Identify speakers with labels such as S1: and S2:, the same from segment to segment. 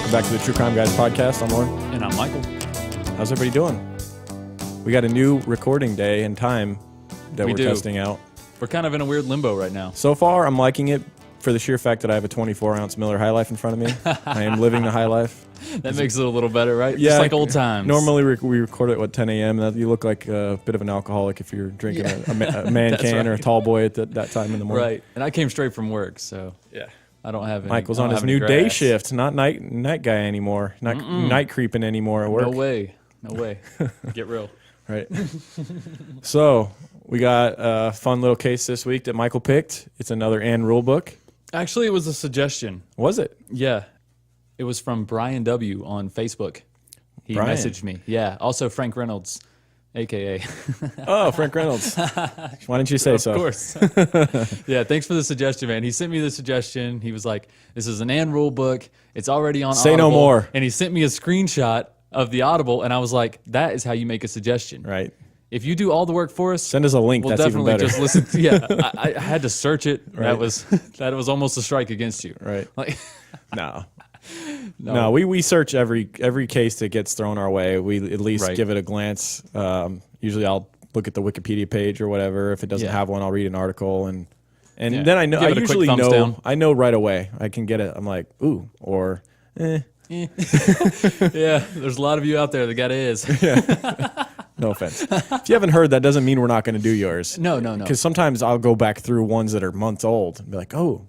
S1: Welcome back to the True Crime Guys podcast. I'm Lauren.
S2: And I'm Michael.
S1: How's everybody doing? We got a new recording day and time that we're testing out.
S2: We're kind of in a weird limbo right now.
S1: So far, I'm liking it for the sheer fact that I have a 24-ounce Miller High Life in front of me. I am living the high life.
S2: That makes it a little better, right?
S1: Yeah.
S2: Just like old times.
S1: Normally, we record it at 10 a.m. You look like a bit of an alcoholic if you're drinking a man can or a tall boy at that time in the morning.
S2: Right. And I came straight from work, so
S1: yeah.
S2: I don't have any.
S1: Michael's on his new day shift, not night guy anymore, not night creeping anymore at work.
S2: No way. Get real.
S1: Right. So we got a fun little case this week that Michael picked. It's another Ann rule book.
S2: Actually, it was a suggestion.
S1: Was it?
S2: Yeah. It was from Brian W. on Facebook. He
S1: Brian.
S2: messaged me. Yeah. Also Frank Reynolds, a.k.a.
S1: Oh, Frank Reynolds. Why didn't you say so?
S2: Of course. Yeah, thanks for the suggestion, man. He sent me the suggestion. He was like, this is an Ann rule book. It's already on
S1: Say
S2: Audible.
S1: no more.
S2: And he sent me a screenshot of the Audible, and I was like, that is how you make a suggestion.
S1: Right.
S2: If you do all the work for us,
S1: Send us a link.
S2: we'll
S1: That's even
S2: definitely
S1: better.
S2: just listen. Yeah, I had to search it.
S1: Right.
S2: That was almost a strike against you.
S1: Right.
S2: Like,
S1: No, we search every case that gets thrown our way. We at least
S2: Right.
S1: give it a glance. Usually I'll look at the Wikipedia page or whatever. If it doesn't have one, I'll read an article and
S2: Yeah.
S1: then I know.
S2: Give
S1: I
S2: it a quick
S1: usually
S2: thumbs
S1: know.
S2: down.
S1: I know right away. I can get it. I'm like, ooh, or eh.
S2: yeah, there's a lot of you out there that got A's.
S1: No offense. If you haven't heard, that doesn't mean we're not going to do yours.
S2: No.
S1: Because sometimes I'll go back through ones that are months old and be like, oh.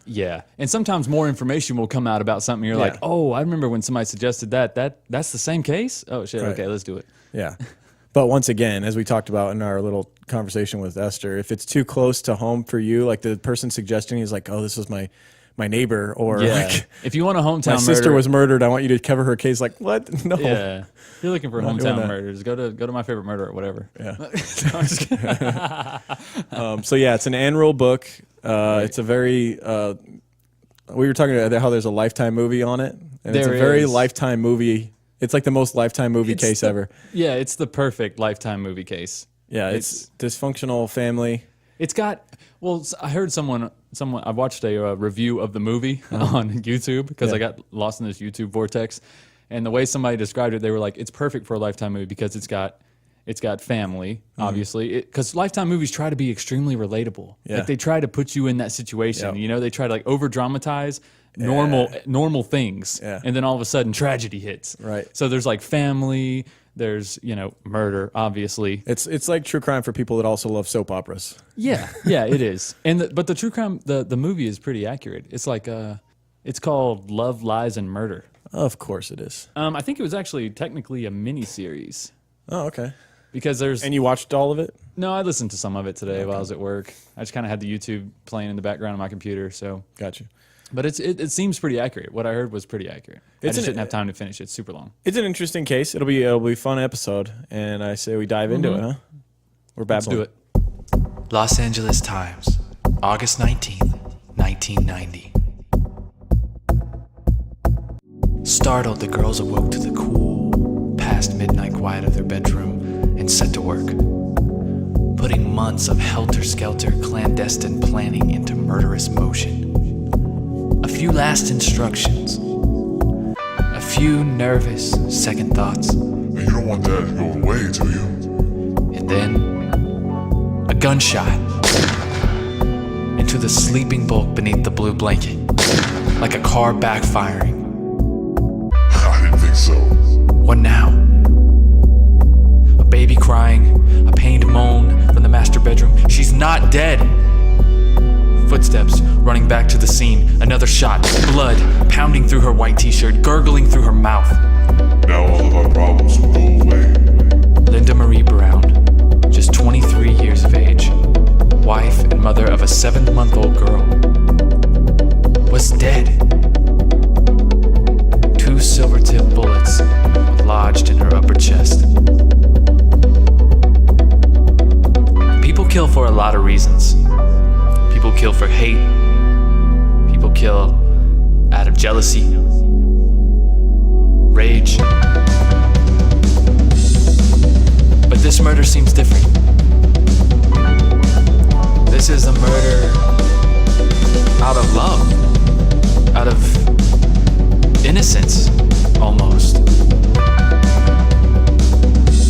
S2: Yeah, and sometimes more information will come out about something. You're like, oh, I remember when somebody suggested that's the same case? Oh, shit,
S1: Right.
S2: okay, let's do it.
S1: Yeah. But once again, as we talked about in our little conversation with Esther, if it's too close to home for you, like the person suggesting is like, oh, this was my neighbor, or like,
S2: if you want a hometown
S1: my sister
S2: murder,
S1: was murdered, I want you to cover her case. Like, what? No.
S2: Yeah. If you're looking for
S1: Not doing
S2: hometown
S1: that.
S2: murders, go to My Favorite Murder or whatever.
S1: Yeah.
S2: No, I'm just kidding.
S1: So yeah, it's an Ann rule book. It's a very, we were talking about how there's a Lifetime movie on it, and it's a
S2: There
S1: very
S2: is.
S1: Lifetime movie. It's like the most Lifetime movie case ever.
S2: Yeah, it's the perfect Lifetime movie case.
S1: Yeah, it's dysfunctional family.
S2: It's got, well, I heard someone I watched a review of the movie on YouTube because I got lost in this YouTube vortex. And the way somebody described it, they were like, it's perfect for a Lifetime movie because it's got family, obviously. Because Lifetime movies try to be extremely relatable.
S1: Yeah.
S2: Like they try to put you in that situation.
S1: Yep.
S2: You know, they try to like over dramatize normal things.
S1: Yeah.
S2: And then all of a sudden tragedy hits.
S1: Right.
S2: So there's like family, there's, murder, obviously.
S1: It's like true crime for people that also love soap operas.
S2: Yeah, it is. But the true crime, the movie is pretty accurate. It's like it's called Love, Lies, and Murder.
S1: Of course it is.
S2: I think it was actually technically a mini-series
S1: Oh, okay.
S2: because there's...
S1: And you watched all of it?
S2: No, I listened to some of it today while I was at work. I just kind of had the YouTube playing in the background on my computer, so...
S1: Gotcha.
S2: But it seems pretty accurate. What I heard was pretty accurate. I just didn't have time to finish it. It's super long.
S1: It's an interesting case. It'll be a fun episode, and I say we dive into it, huh? We're babbling.
S2: Let's do it.
S3: Los Angeles Times, August 19th, 1990. Startled, the girls awoke to the cool, past midnight quiet of their bedroom and set to work, putting months of helter-skelter clandestine planning into murderous motion. A few last instructions, a few nervous second thoughts,
S4: And you don't want that to go away, do you?
S3: and then a gunshot into the sleeping bulk beneath the blue blanket, like a car backfiring.
S4: I didn't think so.
S3: What now? A baby crying, a pained moan from the master bedroom. She's not dead. Footsteps running back to the scene. Another shot, blood pounding through her white t-shirt, gurgling through her mouth.
S4: Now all of our problems will go away.
S3: Linda Marie Brown, just 23 years of age, wife and mother of a 7-month-old girl, was dead. 2 silver-tipped bullets lodged in her upper chest. People kill for a lot of reasons. People kill for hate. People kill out of jealousy, rage. But this murder seems different. This is a murder out of love, out of innocence, almost.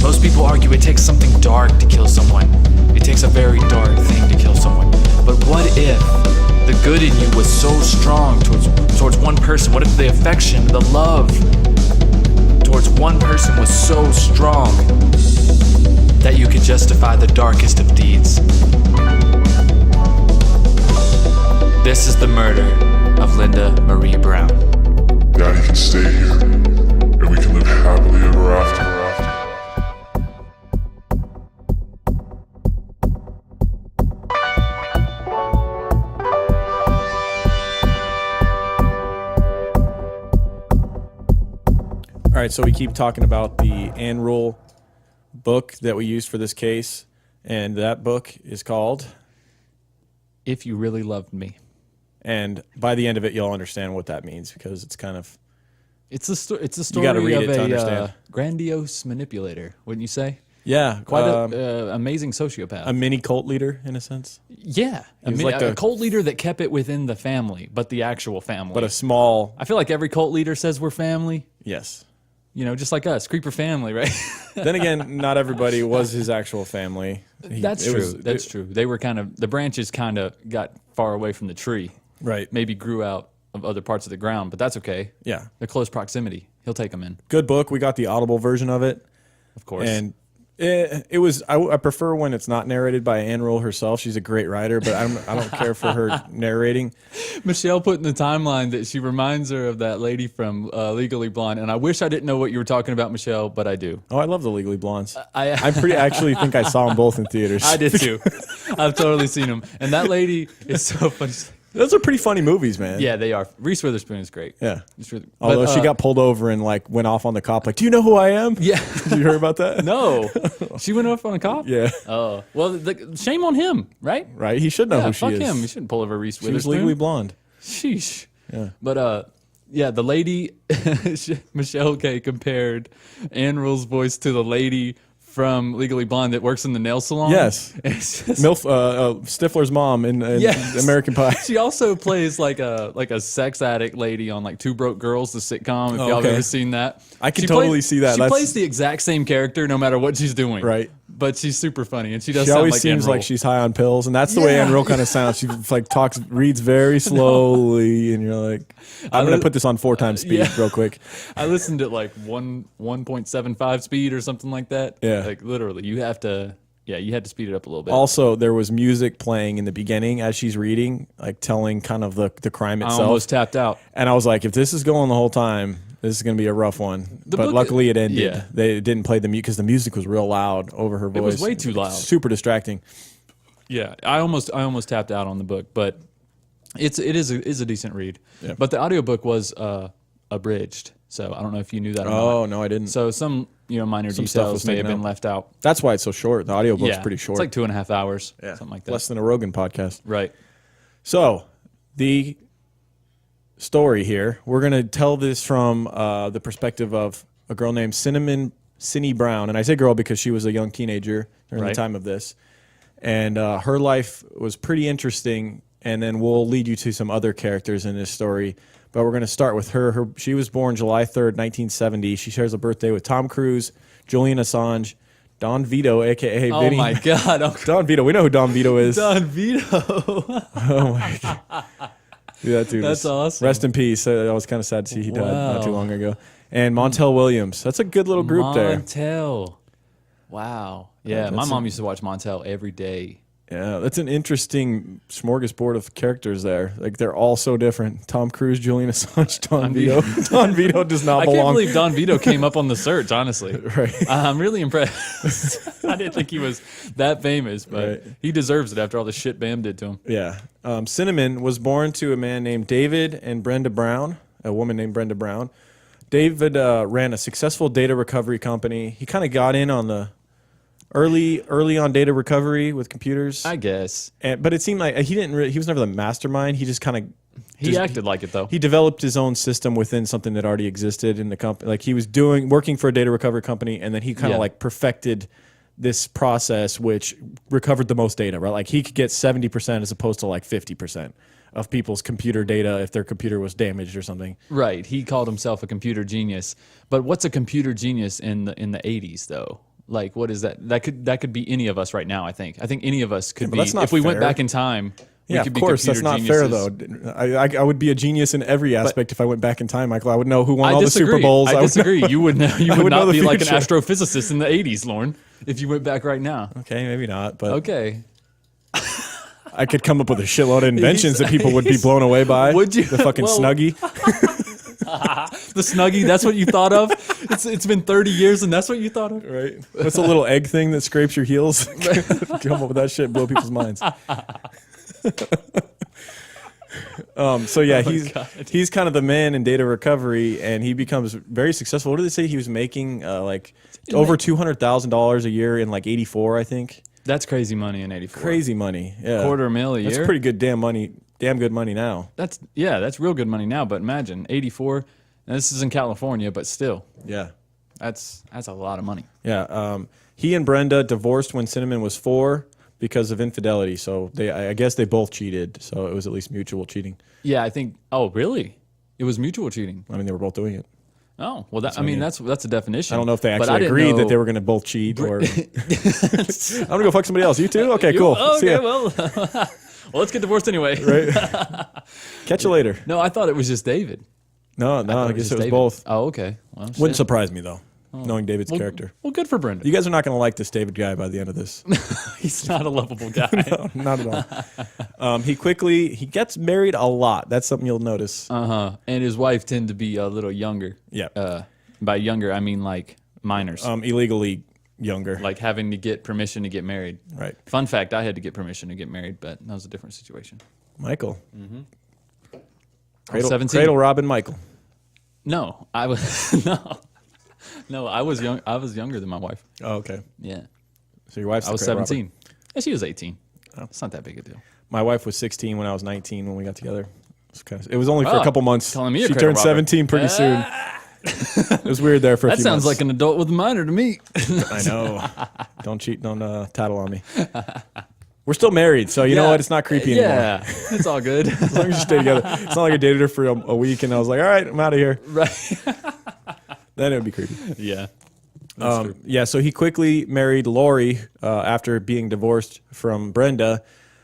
S3: Most people argue it takes something dark to kill someone. It takes a very dark thing to kill someone. But what if the good in you was so strong towards one person? What if the affection, the love towards one person was so strong that you could justify the darkest of deeds? This is the murder of Linda Marie Brown.
S4: Daddy can stay here, and we can live happily ever after.
S1: All right, so we keep talking about the Ann Rule book that we used for this case, and that book is called,
S2: If You Really Loved Me.
S1: and by the end of it, you'll understand what that means because it's kind of,
S2: It's a story
S1: gotta read
S2: of
S1: it to
S2: a
S1: understand.
S2: grandiose manipulator, wouldn't you say?
S1: yeah,
S2: Quite an amazing sociopath.
S1: a mini cult leader in a sense,
S2: Yeah,
S1: was like
S2: a
S1: a-
S2: cult leader that kept it within the family, but the actual family.
S1: but a small,
S2: I feel like every cult leader says we're family.
S1: yes.
S2: You know, just like us, Creeper family, right?
S1: Then again, not everybody was his actual family.
S2: That's true. That's true. They were kind of, the branches kind of got far away from the tree.
S1: Right.
S2: Maybe grew out of other parts of the ground, but that's okay.
S1: Yeah.
S2: They're close proximity. He'll take them in,
S1: Good book. We got the Audible version of it.
S2: of course.
S1: And it was, I prefer when it's not narrated by Ann Rule herself. She's a great writer, but I don't care for her narrating.
S2: Michelle put in the timeline that she reminds her of that lady from Legally Blonde, and I wish I didn't know what you were talking about, Michelle, but I do.
S1: Oh, I love the Legally Blondes.
S2: I
S1: actually think I saw them both in theaters.
S2: I did too. I've totally seen them, and that lady is so funny.
S1: Those are pretty funny movies, man.
S2: Yeah, they are. Reese Witherspoon is great.
S1: Yeah.
S2: But,
S1: Although she got pulled over and like went off on the cop, like, do you know who I am?
S2: Yeah.
S1: Did you hear about that?
S2: No. She went off on a cop?
S1: Yeah.
S2: Oh. Well, shame on him, right?
S1: Right. He should know
S2: Yeah,
S1: who she
S2: fuck
S1: is.
S2: him. You shouldn't pull over Reese
S1: She was
S2: Witherspoon.
S1: Legally Blonde.
S2: Sheesh.
S1: Yeah.
S2: But yeah, the lady Michelle K compared Ann Rule's voice to the lady from Legally Blonde that works in the nail salon.
S1: Yes.
S2: It's just,
S1: Stifler's mom in
S2: Yes.
S1: American Pie.
S2: She also plays like a sex addict lady on like Two Broke Girls, the sitcom. If
S1: Oh,
S2: y'all have
S1: okay.
S2: ever seen that,
S1: I can totally see that.
S2: She
S1: That's-
S2: plays the exact same character no matter what she's doing.
S1: Right.
S2: But she's super funny, and she does.
S1: She
S2: sound
S1: always
S2: like
S1: seems
S2: Ann Rule.
S1: like she's high on pills, and that's the way
S2: Yeah.
S1: Ann Rule kind of sounds. She like reads very slowly, and you're like, I'm gonna put this on 4 times speed
S2: yeah.
S1: real quick.
S2: I listened at like 1.75 speed or something like that.
S1: Yeah.
S2: Like literally, you had to speed it up a little bit.
S1: Also, there was music playing in the beginning as she's reading, like telling kind of the crime
S2: I
S1: itself.
S2: almost tapped out.
S1: And I was like, if this is going the whole time, this is going to be a rough one. But
S2: book-
S1: luckily it ended.
S2: yeah.
S1: They didn't play the music because the music was real loud over her voice.
S2: It was way too loud.
S1: Super distracting.
S2: Yeah, I almost tapped out on the book, but it is a decent read.
S1: Yeah.
S2: But the audiobook was abridged, so I don't know if you knew that or not.
S1: Oh, no, I didn't.
S2: So some minor
S1: Some stuff was
S2: details may have
S1: taken
S2: been
S1: out.
S2: left out.
S1: That's why it's so short. The audiobook's
S2: Yeah,
S1: pretty short.
S2: It's like 2.5 hours, something like that.
S1: Less than a Rogan podcast.
S2: Right.
S1: So, the story here, we're going to tell this from the perspective of a girl named Cindy Brown. And I say girl because she was a young teenager during the
S2: Right.
S1: time of this. And her life was pretty interesting. And then we'll lead you to some other characters in this story. But we're going to start with her. She was born July 3rd, 1970. She shares a birthday with Tom Cruise, Julian Assange, Don Vito, a.k.a.
S2: Oh,
S1: Vinny.
S2: my God.
S1: Don Vito. We know who Don Vito is.
S2: Don Vito.
S1: Yeah, that dude
S2: That's
S1: was-
S2: awesome.
S1: Rest in peace. I was kind of sad to see he died not too
S2: Wow.
S1: long ago. And Montel Williams. That's a good little group there.
S2: Montel. Wow. Yeah, my
S1: that's
S2: mom used to watch Montel every day.
S1: Yeah, that's an interesting smorgasbord of characters there. Like, they're all so different. Tom Cruise, Julian Assange, Don Vito. Don Vito does not
S2: I
S1: belong.
S2: can't believe Don Vito came up on the search, honestly.
S1: Right.
S2: I'm really impressed. I didn't think he was that famous, but
S1: Right.
S2: he deserves it after all the shit Bam did to him.
S1: Yeah. Cinnamon was born to a man named David and Brenda Brown, a woman named Brenda Brown. David ran a successful data recovery company. He kind of got in on the early on data recovery with computers.
S2: I guess.
S1: But it seemed like he was never the mastermind. He just kind of
S2: He acted like it, though.
S1: he developed his own system within something that already existed in the company. Like, he was working for a data recovery company, and then he kind of
S2: Yeah.
S1: like perfected this process, which recovered the most data, right? Like he could get 70% as opposed to like 50% of people's computer data if their computer was damaged or something.
S2: Right. He called himself a computer genius. But what's a computer genius in the 80s though? Like what is that? That could be any of us right now, I think. I think any of us could be
S1: that's not
S2: if we went
S1: fair.
S2: back in time.
S1: Yeah,
S2: we could
S1: of course.
S2: be
S1: That's not fair, though. I would be a genius in every aspect if I went back in time, Michael. I would know who won all the Super Bowls.
S2: I disagree. You would know, you would
S1: would know
S2: not
S1: the
S2: be like an
S1: future.
S2: astrophysicist in the 80s, Lorne, if you went back right now.
S1: Okay, maybe not, but
S2: Okay.
S1: I could come up with a shitload of inventions that people would be blown away by.
S2: Would you?
S1: The fucking
S2: Well-
S1: Snuggie.
S2: The Snuggie, that's what you thought of? It's been 30 years and that's what you thought of?
S1: Right. That's a little egg thing that scrapes your heels. Come up with that shit, blow people's minds. So yeah, he's kind of the man in data recovery, and he becomes very successful. What did they say he was making? Like over $200,000 a year in like '84, I think.
S2: That's crazy money in 84.
S1: Crazy money. Yeah,
S2: $250,000 a year.
S1: That's pretty good damn money. Damn good money now.
S2: That's real good money now. But imagine 84. And this is in California, but still,
S1: Yeah.
S2: that's a lot of money.
S1: Yeah. He and Brenda divorced when Cinnamon was 4 because of infidelity. So I guess they both cheated. So it was at least mutual cheating.
S2: Yeah, I think. Oh, really? It was mutual cheating.
S1: I mean, they were both doing it.
S2: Oh, well, that's a definition.
S1: I don't know if they
S2: But I
S1: actually
S2: didn't
S1: agreed
S2: know-
S1: that they were going to both cheat or. I'm gonna go fuck somebody else. You too? Okay, cool. See
S2: Okay,
S1: ya.
S2: well, well, let's get divorced anyway.
S1: Right. Catch you later.
S2: No, I thought it was just David.
S1: No, I guess it was both.
S2: Oh, okay. Well, shit.
S1: Wouldn't surprise me though, knowing David's character.
S2: Well, good for Brenda.
S1: You guys are not going to like this David guy by the end of this.
S2: He's not a lovable guy.
S1: No, not at all. He gets married a lot. That's something you'll notice.
S2: And his wife tend to be a little younger.
S1: Yeah.
S2: By younger, I mean like minors.
S1: Illegally younger.
S2: Like having to get permission to get married.
S1: Right.
S2: Fun fact, I had to get permission to get married, but that was a different situation.
S1: Michael.
S2: I was 17.
S1: Cradle Robin Michael.
S2: No, I was no, I was young. I was younger than my wife.
S1: Oh, okay.
S2: Yeah,
S1: So your wife's
S2: I was
S1: the Cradle
S2: 17. Yeah, she was 18. It's not that big a deal.
S1: My wife was 16 when I was 19 when we got together. It was only for
S2: Oh,
S1: a couple months.
S2: telling me a
S1: She
S2: cradle
S1: turned
S2: robber.
S1: 17 pretty soon. It was weird there for a
S2: That
S1: few
S2: sounds
S1: months.
S2: like an adult with a minor to me.
S1: I know. Don't cheat. Don't tattle on me. We're still married, so you know what? It's not creepy anymore.
S2: Yeah, it's all good.
S1: As long as you stay together. It's not like I dated her for a week and I was like, all right, I'm out of here.
S2: Right.
S1: Then it would be creepy.
S2: Yeah.
S1: Yeah, so he quickly married Lori after being divorced from Brenda.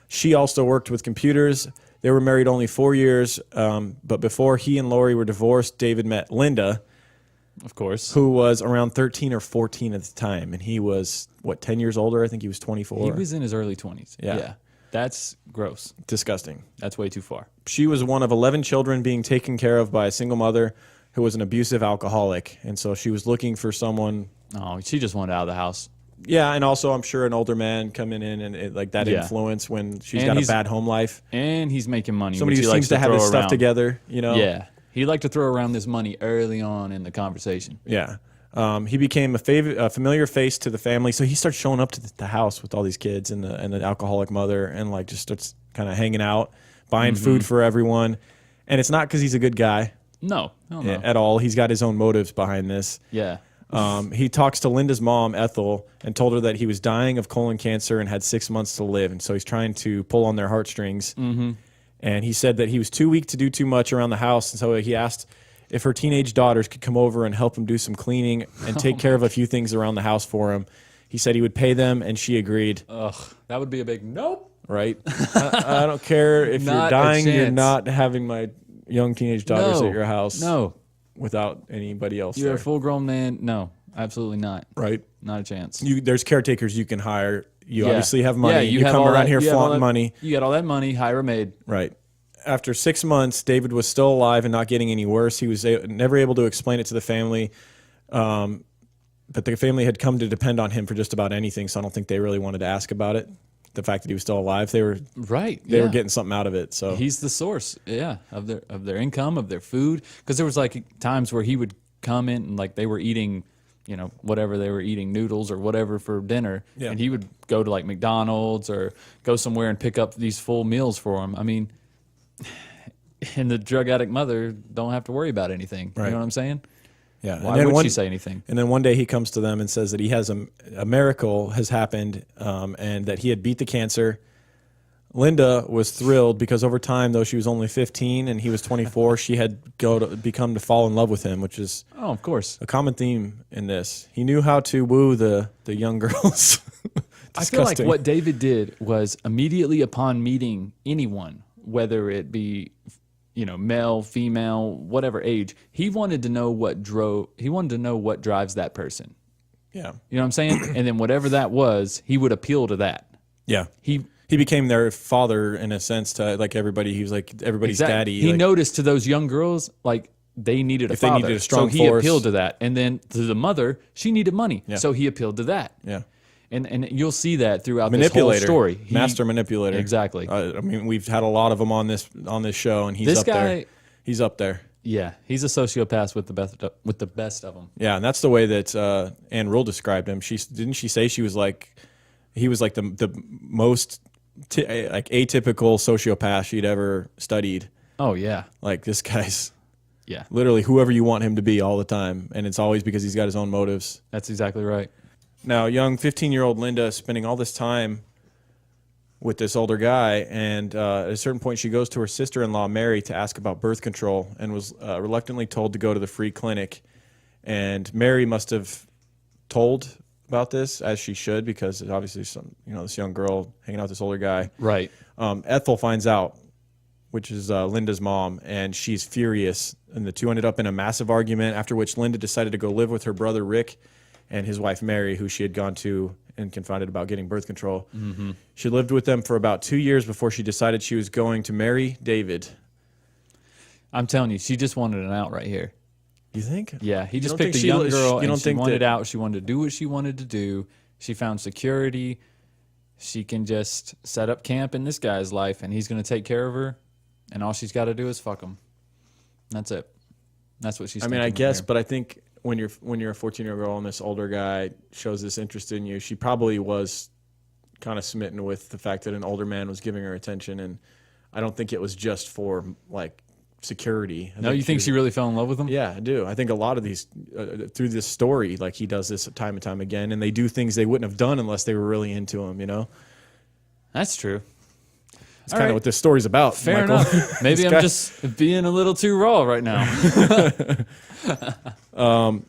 S1: She also worked with computers. They were married only 4 years, but before he and Lori were divorced, David met Linda,
S2: Of course.
S1: who was around 13 or 14 at the time, and he was, 10 years older? I think he was 24.
S2: He was in his early 20s.
S1: Yeah.
S2: That's gross.
S1: Disgusting.
S2: That's way too far.
S1: She was one of 11 children being taken care of by a single mother who was an abusive alcoholic, and so she was looking for someone.
S2: Oh, she just wanted out of the house.
S1: Yeah, and also I'm sure an older man coming in and like that
S2: Yeah.
S1: influence when she's
S2: And
S1: got a
S2: he's-
S1: bad home life.
S2: And he's making money.
S1: Somebody
S2: which
S1: who
S2: he likes
S1: seems to have his
S2: throw
S1: stuff
S2: around.
S1: together, you know?
S2: Yeah. He liked to throw around this money early on in the conversation.
S1: Yeah. He became a familiar face to the family, so he starts showing up to the house with all these kids and the alcoholic mother, and like just starts kind of hanging out, buying food for everyone. And it's not because he's a good guy
S2: No. No.
S1: at all. He's got his own motives behind this.
S2: Yeah.
S1: He talks to Linda's mom, Ethel, and told her that he was dying of colon cancer and had 6 months to live, and so he's trying to pull on their heartstrings. Mm-hmm. And he said that he was too weak to do too much around the house, and so he asked if her teenage daughters could come over and help him do some cleaning and take care of a few things around the house for him. He said he would pay them, and she agreed.
S2: Ugh. That would be a big nope.
S1: Right? I don't care if you're
S2: Not a
S1: dying, you're
S2: chance.
S1: not having my young teenage daughters
S2: No.
S1: at your house
S2: No.
S1: without anybody else
S2: You're
S1: there.
S2: a full grown man. No. Absolutely not.
S1: Right?
S2: Not a chance.
S1: There's caretakers you can hire. You
S2: Yeah.
S1: obviously have money.
S2: Yeah,
S1: you
S2: have
S1: come
S2: all
S1: around
S2: that-
S1: here
S2: you have all
S1: flaunting
S2: that-
S1: money.
S2: You got all that money. Hire a maid.
S1: Right. After 6 months, David was still alive and not getting any worse. He was never able to explain it to the family. But the family had come to depend on him for just about anything, so I don't think they really wanted to ask about it. The fact that he was still alive, they were
S2: Right.
S1: were getting something out of it. So
S2: He's the source, of their income, of their food. Because there was like times where he would come in and like they were eating, whatever they were eating, noodles or whatever for dinner,
S1: Yeah.
S2: and he would go to like McDonald's or go somewhere and pick up these full meals for him. I mean, and the drug addict mother don't have to worry about anything.
S1: Right.
S2: You know what I'm saying?
S1: Yeah.
S2: Why would she say anything?
S1: And then one day he comes to them and says that he has a miracle has happened, and that he had beat the cancer. Linda was thrilled because over time, though she was only 15 and he was 24, she had become to fall in love with him, which is
S2: Of course.
S1: a common theme in this. He knew how to woo the young girls.
S2: I feel like what David did was immediately upon meeting anyone, whether it be, male, female, whatever age, he wanted to know what drives that person.
S1: Yeah.
S2: You know what I'm saying? And then whatever that was, he would appeal to that.
S1: Yeah.
S2: He
S1: became their father in a sense to like everybody. He was like everybody's daddy.
S2: He
S1: like,
S2: noticed to those young girls, like they needed a
S1: If they
S2: father.
S1: needed a strong
S2: so he
S1: force.
S2: appealed to that. And then to the mother, she needed money.
S1: Yeah.
S2: So he appealed to that.
S1: Yeah.
S2: And you'll see that throughout this whole
S1: Manipulator.
S2: story.
S1: Master manipulator.
S2: Exactly.
S1: I mean, we've had a lot of them on this show, and he's
S2: This
S1: up
S2: guy-
S1: there. He's up there.
S2: Yeah, he's a sociopath with the best of them.
S1: Yeah, and that's the way that Anne Rule described him. She say he was like the most atypical sociopath she'd ever studied.
S2: Oh yeah,
S1: Like this guy's
S2: yeah.
S1: literally whoever you want him to be all the time, and it's always because he's got his own motives.
S2: That's exactly right.
S1: Now, young 15-year-old Linda spending all this time with this older guy, and at a certain point she goes to her sister-in-law, Mary, to ask about birth control and was reluctantly told to go to the free clinic. And Mary must have told about this, as she should, because obviously this young girl hanging out with this older guy.
S2: Right.
S1: Ethel finds out, which is Linda's mom, and she's furious. And the two ended up in a massive argument, after which Linda decided to go live with her brother Rick and his wife Mary, who she had gone to and confided about getting birth control. Mm-hmm. She lived with them for about 2 years before she decided she was going to marry David.
S2: I'm telling you, she just wanted an out right here.
S1: You think?
S2: Yeah, he just
S1: don't
S2: picked a
S1: think
S2: young
S1: she-
S2: girl
S1: you don't
S2: and she
S1: think
S2: wanted
S1: that-
S2: out. She wanted to do what she wanted to do. She found security. She can just set up camp in this guy's life, and he's going to take care of her. And all she's got to do is fuck him. That's it. That's what she's.
S1: I mean, I
S2: thinking
S1: guess,
S2: here.
S1: but I think when you're a 14-year-old girl and this older guy shows this interest in you, she probably was kind of smitten with the fact that an older man was giving her attention, and I don't think it was just for like security.
S2: No, you think she really fell in love with him?
S1: Yeah, I do. I think a lot of these through this story, like he does this time and time again, and they do things they wouldn't have done unless they were really into him. You know,
S2: That's true.
S1: it's kind of what this story's about.
S2: Fair
S1: Michael.
S2: enough. Maybe I'm
S1: guy-
S2: just being a little too raw right now.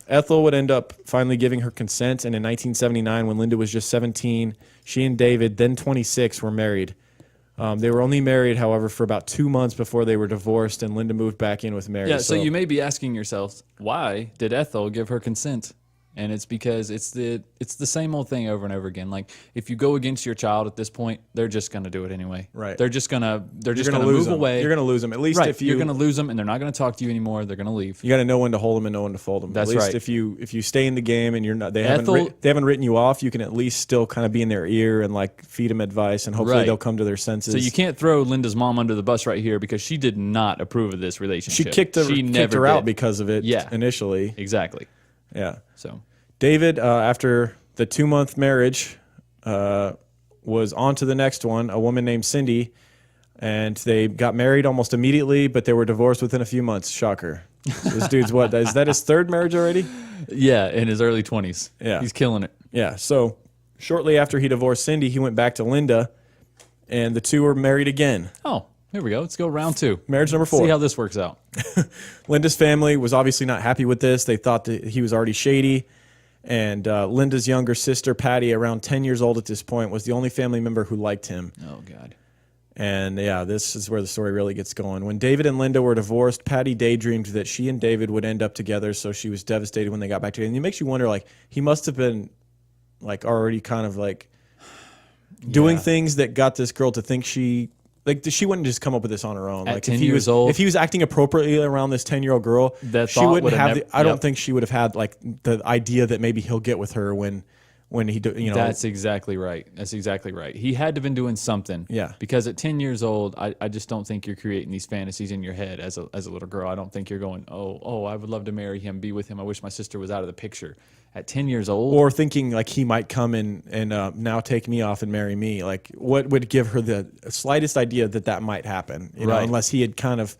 S1: Ethel would end up finally giving her consent, and in 1979, when Linda was just 17, she and David, then 26, were married. They were only married, however, for about 2 months before they were divorced, and Linda moved back in with Mary.
S2: Yeah, so you may be asking yourself, why did Ethel give her consent? And it's because it's the same old thing over and over again. Like if you go against your child at this point, they're just going to do it anyway.
S1: Right.
S2: They're just going to
S1: You're
S2: move
S1: lose them.
S2: away.
S1: You're going to lose them. At least
S2: right.
S1: if you
S2: You're going to lose them, and they're not going to talk to you anymore. They're going to leave.
S1: you got to know when to hold them and know when to fold them.
S2: That's
S1: at least
S2: right.
S1: if you stay in the game and you're not they
S2: Ethel-
S1: haven't written you off, you can at least still kind of be in their ear and like feed them advice, and hopefully
S2: Right.
S1: they'll come to their senses.
S2: So you can't throw Linda's mom under the bus right here because she did not approve of this
S1: She
S2: relationship.
S1: kicked her
S2: never
S1: out
S2: did.
S1: because of it.
S2: Yeah.
S1: Initially.
S2: Exactly.
S1: Yeah.
S2: So
S1: David, after the 2-month marriage, was on to the next one, a woman named Cindy, and they got married almost immediately, but they were divorced within a few months. Shocker. So this dude's what? Is that his third marriage already?
S2: yeah, in his early 20s.
S1: Yeah.
S2: He's killing it.
S1: Yeah. So shortly after he divorced Cindy, he went back to Linda, and the two were married again.
S2: Oh, here we go. Let's go round 2.
S1: Marriage number 4.
S2: See how this works out.
S1: Linda's family was obviously not happy with this. They thought that he was already shady. And Linda's younger sister, Patty, around 10 years old at this point, was the only family member who liked him.
S2: Oh, God.
S1: And yeah, this is where the story really gets going. When David and Linda were divorced, Patty daydreamed that she and David would end up together, so she was devastated when they got back together. And it makes you wonder, like, he must have been, like, already kind of, like, doing things that got this girl to think she wouldn't just come up with this on her own.
S2: At
S1: Like
S2: 10
S1: if he
S2: years
S1: was
S2: old?
S1: if he was acting appropriately around this 10-year-old girl,
S2: That
S1: she
S2: thought
S1: wouldn't
S2: would've
S1: have.
S2: never-
S1: I don't
S2: yep.
S1: think she would have had like the idea that maybe he'll get with her when he
S2: That's exactly right. That's exactly right. He had to have been doing something.
S1: Yeah.
S2: Because at 10 years old, I just don't think you're creating these fantasies in your head as a little girl. I don't think you're going, oh, I would love to marry him, be with him. I wish my sister was out of the picture. At 10 years old?
S1: or thinking like he might come and now take me off and marry me. Like what would give her the slightest idea that might happen? You know,
S2: Right.
S1: unless he had kind of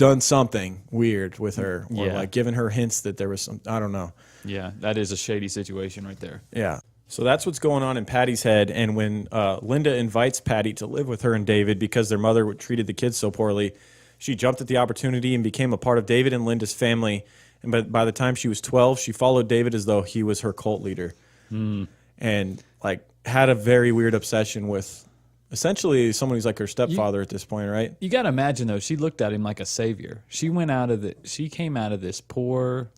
S1: done something weird with her, or
S2: Yeah.
S1: like given her hints that there was some. I don't know.
S2: Yeah, that is a shady situation right there.
S1: Yeah. So that's what's going on in Patty's head. And when Linda invites Patty to live with her and David because their mother treated the kids so poorly, she jumped at the opportunity and became a part of David and Linda's family. And by the time she was 12, she followed David as though he was her cult leader. And like had a very weird obsession with essentially someone who's like her stepfather at this point, right?
S2: You got to imagine though, she looked at him like a savior. She came out of this poor,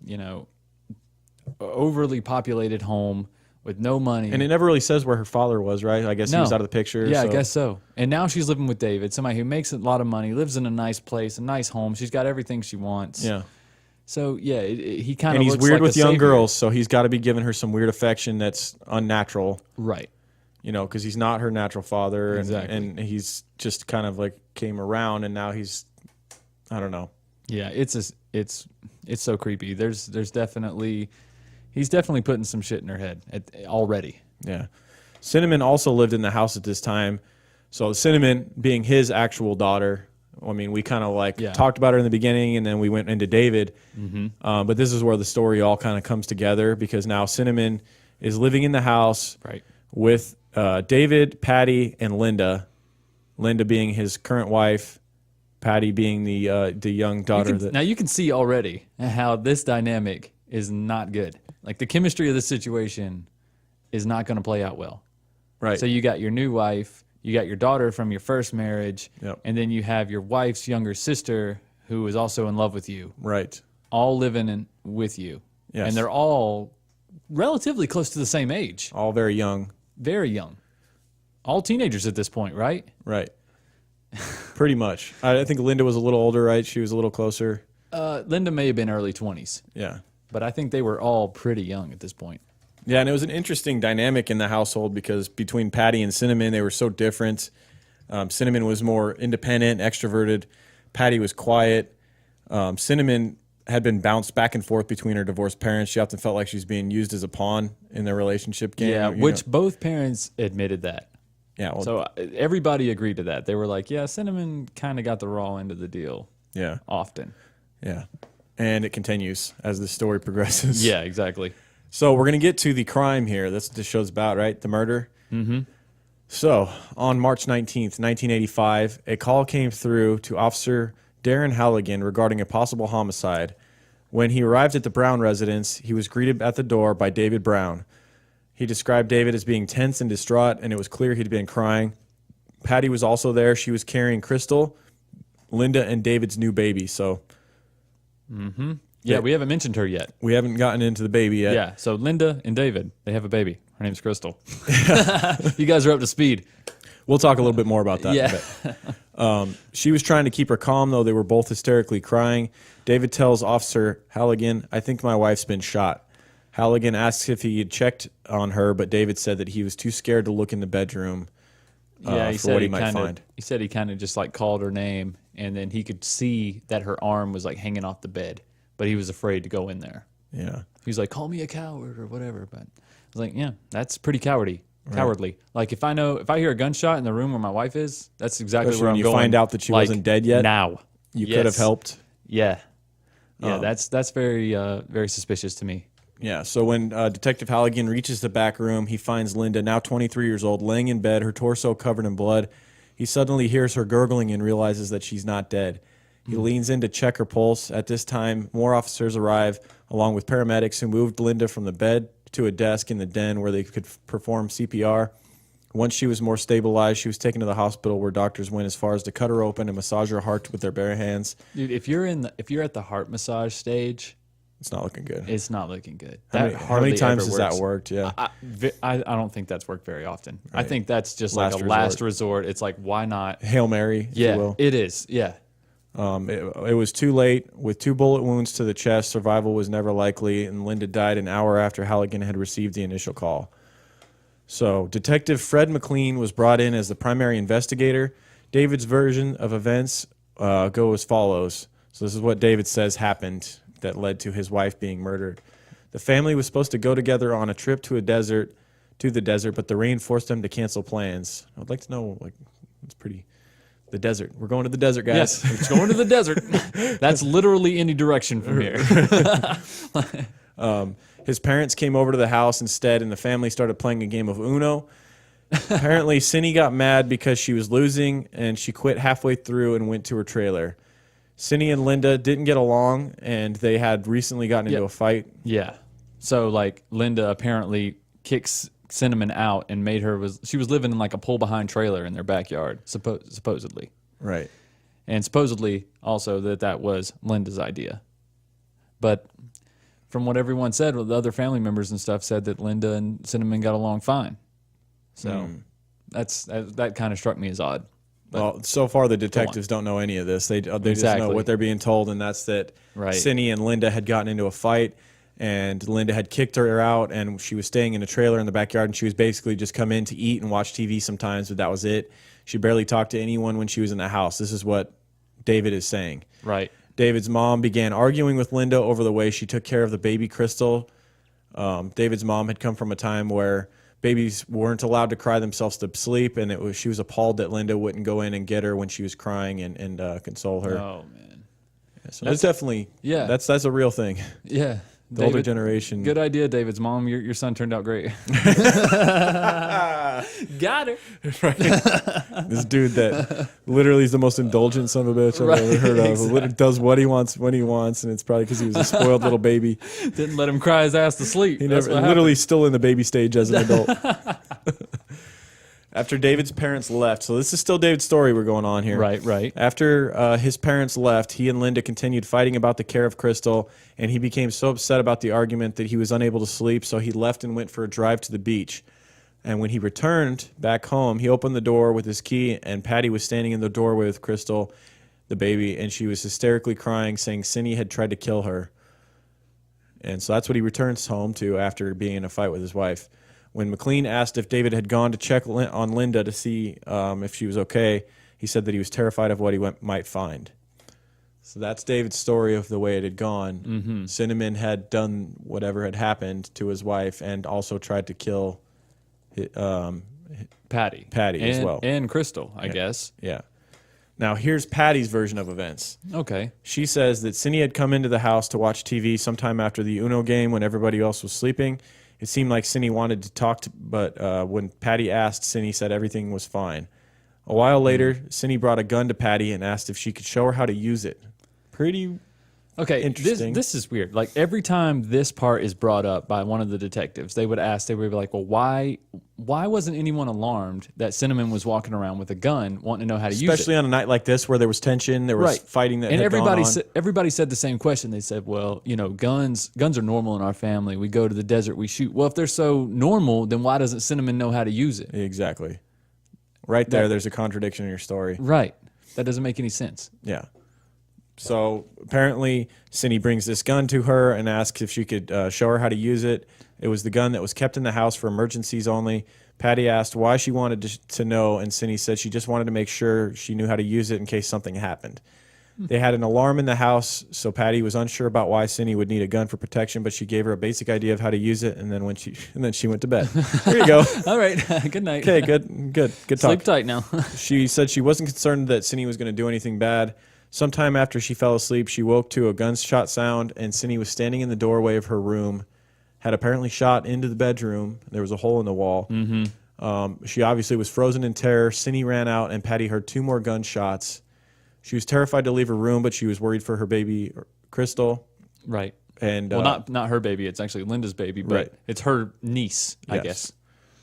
S2: overly populated home with no money.
S1: And it never really says where her father was, right? I guess he was out of the picture.
S2: Yeah,
S1: so.
S2: I guess so. And now she's living with David, somebody who makes a lot of money, lives in a nice place, a nice home. She's got everything she wants.
S1: Yeah.
S2: So yeah, he kind of
S1: And he's
S2: looks
S1: weird
S2: like
S1: with
S2: a
S1: young
S2: savior.
S1: girls, so he's got to be giving her some weird affection that's unnatural,
S2: Right.
S1: because he's not her natural father.
S2: Exactly.
S1: And he's just kind of like came around, and now he's, I don't know.
S2: Yeah, it's so creepy. He's definitely putting some shit in her head already.
S1: Yeah. Cinnamon also lived in the house at this time. So Cinnamon being his actual daughter, I mean, we kind of talked about her in the beginning, and then we went into David. But this is where the story all kind of comes together, because now Cinnamon is living in the house with David, Patty, and Linda. Linda being his current wife, Patty being the young daughter.
S2: Now you can see already how this dynamic is not good. Like the chemistry of the situation is not going to play out well.
S1: Right.
S2: So you got your new wife, you got your daughter from your first marriage,
S1: Yep.
S2: and then you have your wife's younger sister who is also in love with you,
S1: Right.
S2: all living with you.
S1: Yes.
S2: And they're all relatively close to the same age,
S1: All very young.
S2: very young. All teenagers at this point, right?
S1: Right. Pretty much. I think Linda was a little older, right? She was a little closer.
S2: Linda may have been early 20s,
S1: Yeah.
S2: but I think they were all pretty young at this point.
S1: Yeah, and it was an interesting dynamic in the household because between Patty and Cinnamon, they were so different. Cinnamon was more independent, extroverted. Patty was quiet. Cinnamon had been bounced back and forth between her divorced parents. She often felt like she was being used as a pawn in their relationship game.
S2: Yeah, which both parents admitted that.
S1: Yeah, well,
S2: So everybody agreed to that. They were like, yeah, Cinnamon kind of got the raw end of the deal
S1: yeah,
S2: often.
S1: yeah. And it continues as the story progresses.
S2: Yeah, exactly.
S1: So we're going to get to the crime here. That's what this show's about, right? The murder. Mm-hmm. So on March 19th, 1985, a call came through to Officer Darren Halligan regarding a possible homicide. When he arrived at the Brown residence, he was greeted at the door by David Brown. He described David as being tense and distraught, and it was clear he'd been crying. Patty was also there. She was carrying Crystal, Linda, and David's new baby. So
S2: Yeah, we haven't mentioned her yet.
S1: we haven't gotten into the baby yet.
S2: Yeah, so Linda and David, they have a baby. Her name's Crystal. You guys are up to speed.
S1: We'll talk a little bit more about that in a
S2: Yeah.
S1: bit. She was trying to keep her calm, though. They were both hysterically crying. David tells Officer Halligan, "I think my wife's been shot." Halligan asks if he had checked on her, but David said that he was too scared to look in the bedroom for what he might find.
S2: He said he kind of just like called her name, and then he could see that her arm was like hanging off the bed, but he was afraid to go in there.
S1: Yeah.
S2: He was like, "Call me a coward" or whatever. But I was like, "Yeah, that's pretty cowardly. Like if I hear a gunshot in the room where my wife is, that's exactly
S1: Especially
S2: where
S1: when
S2: I'm
S1: you
S2: going.
S1: find out that she
S2: like,
S1: wasn't dead yet.
S2: Now
S1: You could have helped.
S2: Yeah, yeah. That's very very suspicious to me.
S1: Yeah, so when Detective Halligan reaches the back room, he finds Linda, now 23 years old, laying in bed, her torso covered in blood. He suddenly hears her gurgling and realizes that she's not dead. He leans in to check her pulse. At this time, more officers arrive, along with paramedics who moved Linda from the bed to a desk in the den where they could perform CPR. Once she was more stabilized, she was taken to the hospital where doctors went as far as to cut her open and massage her heart with their bare hands.
S2: Dude, if you're at the heart massage stage,
S1: It's not looking good.
S2: it's not looking good.
S1: How
S2: That
S1: many times
S2: ever
S1: has that
S2: works.
S1: worked? Yeah.
S2: I don't think that's worked very often. I
S1: Right.
S2: think that's just
S1: Last
S2: like a last resort. It's like, why not?
S1: Hail Mary, if you
S2: Yeah,
S1: will.
S2: it is. Yeah.
S1: It was too late. With 2 bullet wounds to the chest, survival was never likely, and Linda died an hour after Halligan had received the initial call. So, Detective Fred McLean was brought in as the primary investigator. David's version of events go as follows. So, this is what David says happened that led to his wife being murdered. The family was supposed to go together on a trip to the desert, but the rain forced them to cancel plans. I'd like to know, like, it's pretty The desert. We're going to the desert, guys.
S2: Yes, it's going to the desert. That's literally any direction from here.
S1: His parents came over to the house instead, and the family started playing a game of Uno. Apparently, Cindy got mad because she was losing, and she quit halfway through and went to her trailer. Cindy and Linda didn't get along, and they had recently gotten into a fight.
S2: Yeah. So, like, Linda apparently kicks Cinnamon out and made her she was living in like a pull-behind trailer in their backyard, supposedly.
S1: Right.
S2: And supposedly also that was Linda's idea. But from what everyone said, the other family members and stuff said that Linda and Cinnamon got along fine. So that kind of struck me as odd. But
S1: well, so far the detectives don't know any of this. They just know what they're being told, and that's that Cindy and Linda had gotten into a fight, and Linda had kicked her out, and she was staying in a trailer in the backyard, and she was basically just come in to eat and watch TV sometimes, but that was it. She barely talked to anyone when she was in the house. This is what David is saying.
S2: Right.
S1: David's mom began arguing with Linda over the way she took care of the baby Crystal. David's mom had come from a time where babies weren't allowed to cry themselves to sleep, and she was appalled that Linda wouldn't go in and get her when she was crying and console her.
S2: Oh man,
S1: so that's definitely that's a real thing.
S2: Yeah,
S1: the older generation.
S2: Good idea, David's mom. Your son turned out great. Got her.
S1: Right. This dude that literally is the most indulgent son of a bitch I've ever heard of. Exactly. Does what he wants when he wants, and it's probably because he was a spoiled little baby.
S2: Didn't let him cry his ass to sleep.
S1: He never, literally still in the baby stage as an adult. After David's parents left, so this is still David's story we're going on here.
S2: Right.
S1: After his parents left, he and Linda continued fighting about the care of Crystal, and he became so upset about the argument that he was unable to sleep, so he left and went for a drive to the beach. And when he returned back home, he opened the door with his key, and Patty was standing in the doorway with Crystal, the baby, and she was hysterically crying, saying Cindy had tried to kill her. And so that's what he returns home to after being in a fight with his wife. When McLean asked if David had gone to check on Linda to see if she was okay, he said that he was terrified of what he might find. So that's David's story of the way it had gone. Mm-hmm. Cinnamon had done whatever had happened to his wife and also tried to kill
S2: Patty
S1: as well.
S2: And Crystal, I guess.
S1: Yeah. Now, here's Patty's version of events.
S2: Okay.
S1: She says that Cindy had come into the house to watch TV sometime after the Uno game when everybody else was sleeping. It seemed like Cindy wanted to talk, but when Patty asked, Cindy said everything was fine. A while later, Cindy brought a gun to Patty and asked if she could show her how to use it. Pretty interesting.
S2: This is weird. Like, every time this part is brought up by one of the detectives, they would be like, well, why wasn't anyone alarmed that Cinnamon was walking around with a gun wanting to know how to use it?
S1: Especially on a night like this where there was tension, there was fighting that had gone on.
S2: Everybody said the same question. They said, well, guns are normal in our family. We go to the desert, we shoot. Well, if they're so normal, then why doesn't Cinnamon know how to use it?
S1: Exactly. Right there, there's a contradiction in your story.
S2: Right. That doesn't make any sense.
S1: Yeah. So apparently, Cindy brings this gun to her and asks if she could show her how to use it. It was the gun that was kept in the house for emergencies only. Patty asked why she wanted to know, and Cindy said she just wanted to make sure she knew how to use it in case something happened. They had an alarm in the house, so Patty was unsure about why Cindy would need a gun for protection, but she gave her a basic idea of how to use it, and then she went to bed. There you go.
S2: All right. Good night.
S1: Okay, good talk.
S2: Sleep tight now.
S1: She said she wasn't concerned that Cindy was going to do anything bad. Sometime after she fell asleep, she woke to a gunshot sound, and Cindy was standing in the doorway of her room, had apparently shot into the bedroom. There was a hole in the wall. Mm-hmm. She obviously was frozen in terror. Cindy ran out, and Patty heard 2 more gunshots. She was terrified to leave her room, but she was worried for her baby, Crystal.
S2: Right.
S1: And
S2: not her baby. It's actually Linda's baby, but it's her niece, I guess.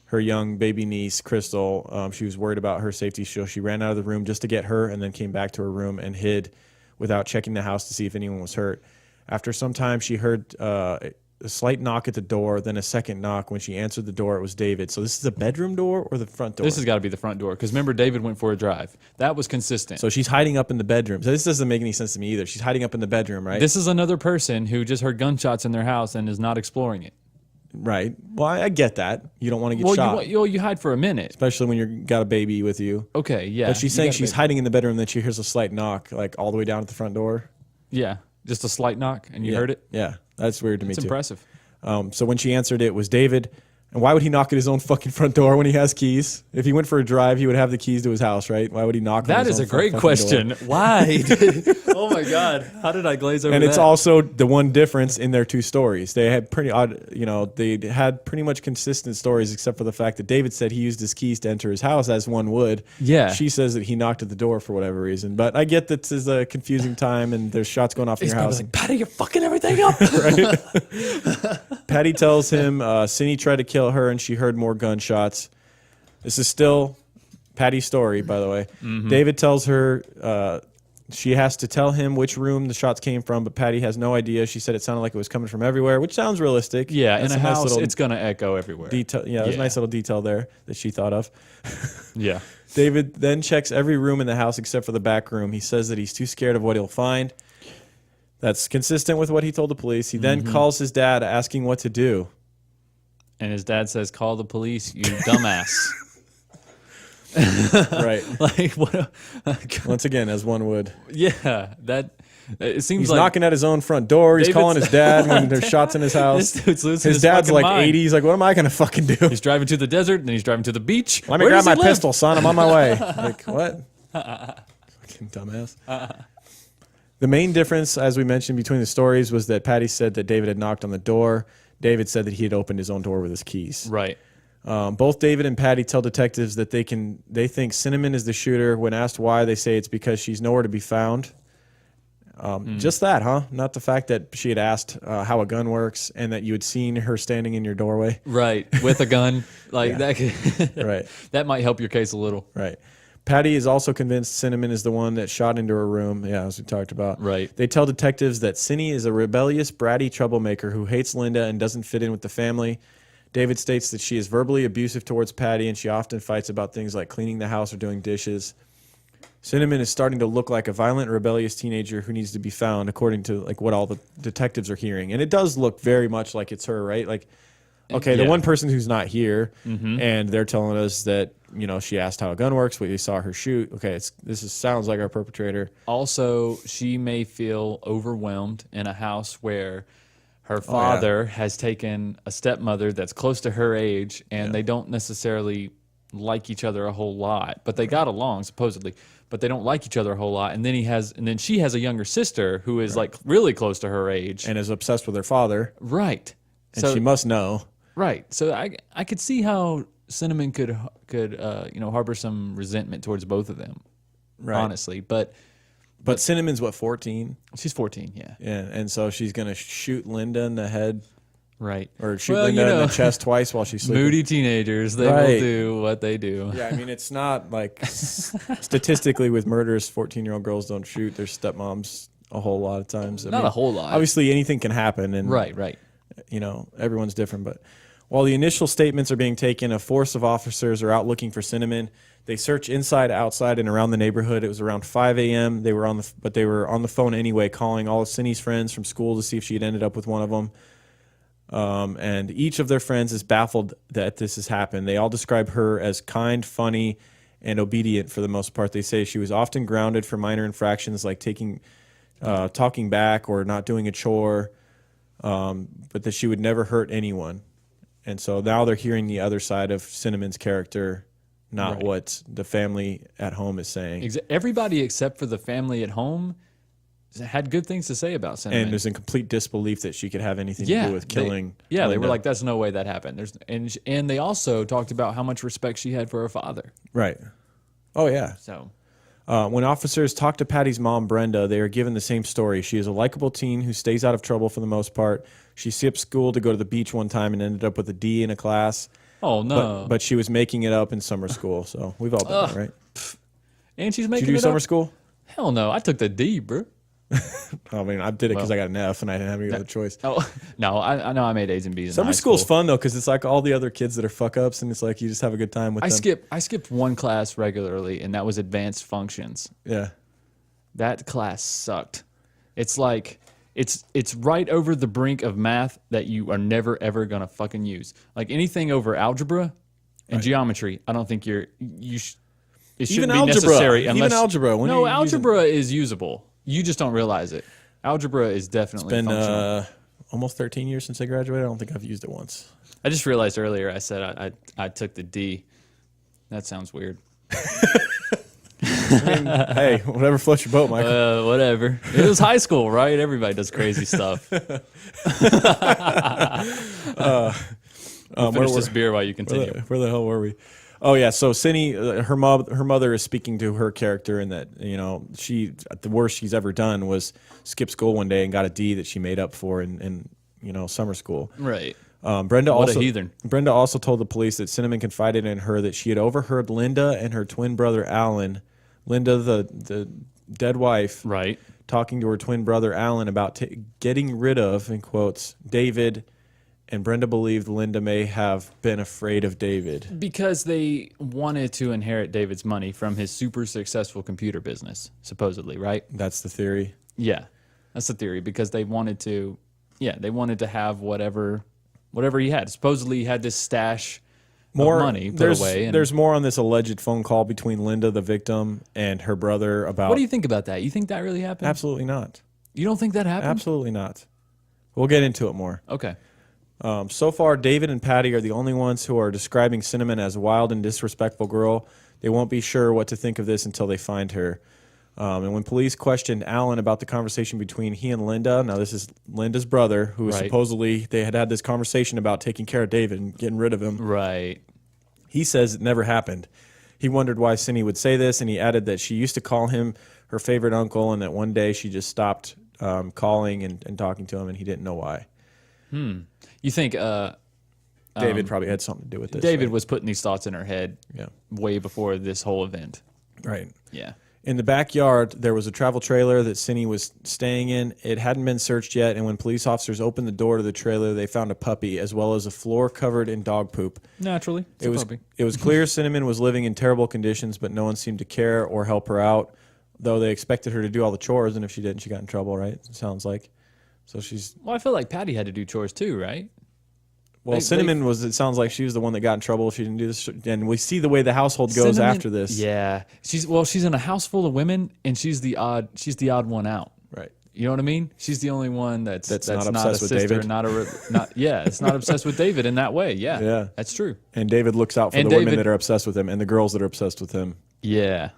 S1: Her young baby niece, Crystal. She was worried about her safety, so she ran out of the room just to get her and then came back to her room and hid without checking the house to see if anyone was hurt. After some time, she heard a slight knock at the door, then a second knock. When she answered the door, it was David. So this is the bedroom door or the front door?
S2: This has got to be the front door, because remember, David went for a drive. That was consistent.
S1: So she's hiding up in the bedroom. So this doesn't make any sense to me either. She's hiding up in the bedroom, right?
S2: This is another person who just heard gunshots in their house and is not exploring it.
S1: Right. Well, I get that. You don't want to get shot.
S2: You hide for a minute.
S1: Especially when you've got a baby with you.
S2: Okay, yeah.
S1: But she's saying she's hiding in the bedroom, then she hears a slight knock, like all the way down at the front door.
S2: Yeah, just a slight knock, and you heard it?
S1: Yeah, that's weird to me too.
S2: It's impressive.
S1: So when she answered, it was David. And why would he knock at his own fucking front door when he has keys? If he went for a drive, he would have the keys to his house, right? Why would he knock on
S2: That
S1: his
S2: is
S1: own
S2: a great
S1: fucking
S2: question.
S1: door?
S2: Why? Oh my God. How did I glaze over
S1: And
S2: that?
S1: it's also the one difference in their two stories. They had pretty odd, they had pretty much consistent stories except for the fact that David said he used his keys to enter his house as one would.
S2: Yeah.
S1: She says that he knocked at the door for whatever reason. But I get that this is a confusing time and there's shots going off in
S2: He's
S1: your
S2: probably
S1: house.
S2: like, Patty, you're fucking everything up.
S1: Patty tells him Cindy tried to kill her and she heard more gunshots. This is still Patty's story, by the way. David tells her she has to tell him which room the shots came from, but Patty has no idea. She said it sounded like it was coming from everywhere, which sounds realistic.
S2: Yeah,
S1: That's
S2: in a
S1: nice
S2: house,
S1: little
S2: it's going to echo everywhere.
S1: detail. Yeah, there's a nice little detail there that she thought of.
S2: Yeah.
S1: David then checks every room in the house except for the back room. He says that he's too scared of what he'll find. That's consistent with what he told the police. He then calls his dad asking what to do.
S2: And his dad says, call the police, you dumbass.
S1: Right.
S2: Like, what?
S1: Once again, as one would.
S2: Yeah, that, it seems
S1: He's
S2: like.
S1: knocking at his own front door. He's
S2: David's-
S1: calling his dad when there's shots in his house.
S2: This dude's losing
S1: His dad's
S2: fucking
S1: like
S2: mind.
S1: 80. He's like, what am I going to fucking do?
S2: He's driving to the desert, then he's driving to the beach.
S1: Let me
S2: Where
S1: grab
S2: does he
S1: my
S2: live?
S1: pistol, son. I'm on my way. Like, what? Fucking dumbass. The main difference, as we mentioned, between the stories was that Patty said that David had knocked on the door. David said that he had opened his own door with his keys.
S2: Right.
S1: Both David and Patty tell detectives that they think Cinnamon is the shooter. When asked why, they say it's because she's nowhere to be found. Just that, huh? Not the fact that she had asked how a gun works and that you had seen her standing in your doorway.
S2: Right. With a gun. Like, that could,
S1: Right.
S2: that might help your case a little.
S1: Right. Patty is also convinced Cinnamon is the one that shot into her room. Yeah, as we talked about.
S2: Right.
S1: They tell detectives that Cindy is a rebellious, bratty troublemaker who hates Linda and doesn't fit in with the family. David states that she is verbally abusive towards Patty and she often fights about things like cleaning the house or doing dishes. Cinnamon is starting to look like a violent, rebellious teenager who needs to be found, according to like what all the detectives are hearing. And it does look very much like it's her, right? Like, okay, the one person who's not here, and they're telling us that she asked how a gun works. We saw her shoot. Okay, sounds like our perpetrator.
S2: Also, she may feel overwhelmed in a house where her father has taken a stepmother that's close to her age, and they don't necessarily like each other a whole lot, but they got along supposedly. But they don't like each other a whole lot, and then she has a younger sister who is like really close to her age
S1: And is obsessed with her father,
S2: right.
S1: and she must know.
S2: Right. So I could see how Cinnamon could harbor some resentment towards both of them.
S1: Right.
S2: Honestly, but
S1: Cinnamon's what, 14?
S2: she's 14. Yeah.
S1: Yeah, and so she's gonna shoot Linda in the head
S2: Right.
S1: or shoot Linda in the chest twice while she's sleeping.
S2: Moody teenagers, they will
S1: Right.
S2: do what they do.
S1: Yeah, I mean, it's not like statistically with murders, 14-year-old girls don't shoot their stepmoms a whole lot of times.
S2: Not a whole lot.
S1: Obviously, anything can happen, and
S2: Right.
S1: everyone's different. But while the initial statements are being taken, a force of officers are out looking for Cinnamon. They search inside, outside, and around the neighborhood. It was around 5 a.m. They were on the phone anyway, calling all of Cindy's friends from school to see if she had ended up with one of them. And each of their friends is baffled that this has happened. They all describe her as kind, funny, and obedient for the most part. They say she was often grounded for minor infractions like talking back or not doing a chore, but that she would never hurt anyone. And so now they're hearing the other side of Cinnamon's character, not what the family at home is saying.
S2: Everybody except for the family at home had good things to say about Cinnamon.
S1: And there's in complete disbelief that she could have anything to do with killing.
S2: They were
S1: Linda.
S2: like, "That's no way that happened." And they also talked about how much respect she had for her father.
S1: Right. Oh, yeah.
S2: So
S1: When officers talk to Patty's mom, Brenda, they are given the same story. She is a likable teen who stays out of trouble for the most part. She skipped school to go to the beach one time and ended up with a D in a class.
S2: oh no,
S1: But she was making it up in summer school. So we've all done that, right?
S2: and she's
S1: Did
S2: making
S1: you do
S2: it
S1: summer
S2: up?
S1: school?
S2: Hell no, I took the D, bro.
S1: I mean, I did it because I got an F and I didn't have any other choice.
S2: Oh no, I know I made A's and B's.
S1: Summer
S2: in high
S1: school's
S2: school.
S1: fun though because it's like all the other kids that are fuck ups and it's like you just have a good time with them.
S2: I skipped one class regularly, and that was advanced functions.
S1: Yeah.
S2: That class sucked. It's like it's right over the brink of math that you are never ever gonna fucking use. Like anything over algebra and geometry, I don't think it shouldn't be
S1: algebra.
S2: necessary
S1: Even
S2: unless
S1: algebra, when are
S2: No,
S1: you
S2: algebra is usable. You just don't realize it. Algebra is definitely
S1: Been
S2: functional.
S1: almost 13 years since I graduated. I don't think I've used it once.
S2: I just realized earlier I said I took the D. That sounds weird.
S1: I mean, hey, whatever floats your boat, Michael.
S2: Whatever. It was high school, right? Everybody does crazy stuff. Finish this beer while you continue.
S1: Where the hell were we? Oh yeah, so Cindy, her mother is speaking to her character, and that she the worst she's ever done was skip school one day and got a D that she made up for in summer school.
S2: Right.
S1: Brenda
S2: What
S1: also
S2: a heathen.
S1: Brenda also told the police that Cinnamon confided in her that she had overheard Linda and her twin brother Alan, Linda the dead wife,
S2: Right.
S1: talking to her twin brother Alan about getting rid of, in quotes, David. And Brenda believed Linda may have been afraid of David.
S2: Because they wanted to inherit David's money from his super successful computer business, supposedly, right?
S1: That's the theory.
S2: Yeah, that's the theory. Because they wanted to have whatever he had. Supposedly, he had this stash of money put away. And
S1: there's more on this alleged phone call between Linda, the victim, and her brother about.
S2: what do you think about that? You think that really happened?
S1: Absolutely not.
S2: You don't think that happened?
S1: Absolutely not. We'll get into it more.
S2: Okay.
S1: So far, David and Patty are the only ones who are describing Cinnamon as a wild and disrespectful girl. They won't be sure what to think of this until they find her. And when police questioned Alan about the conversation between he and Linda, now this is Linda's brother, who was
S2: Right.
S1: supposedly they had this conversation about taking care of David and getting rid of him.
S2: Right.
S1: He says it never happened. He wondered why Cindy would say this, and he added that she used to call him her favorite uncle, and that one day she just stopped calling and talking to him, and he didn't know why.
S2: You think
S1: David probably had something to do with this.
S2: David
S1: right?
S2: was putting these thoughts in her head way before this whole event.
S1: Right.
S2: Yeah.
S1: In the backyard, there was a travel trailer that Cindy was staying in. It hadn't been searched yet, and when police officers opened the door to the trailer, they found a puppy, as well as a floor covered in dog poop.
S2: Naturally. It's a puppy.
S1: It was clear Cinnamon was living in terrible conditions, but no one seemed to care or help her out, though they expected her to do all the chores, and if she didn't, she got in trouble, right? It sounds like. So she's...
S2: Well, I feel like Patty had to do chores too, right?
S1: Well, Cinnamon it sounds like she was the one that got in trouble if she didn't do this. And we see the way the household goes
S2: Cinnamon,
S1: after this.
S2: Yeah. She's in a house full of women, and she's the odd one out.
S1: Right.
S2: You know what I mean? She's the only one that's
S1: not
S2: not a
S1: obsessed with
S2: sister,
S1: David.
S2: it's not obsessed with David in that way. Yeah.
S1: Yeah.
S2: That's true.
S1: And David looks out for the women that are obsessed with him and the girls that are obsessed with him.
S2: Yeah.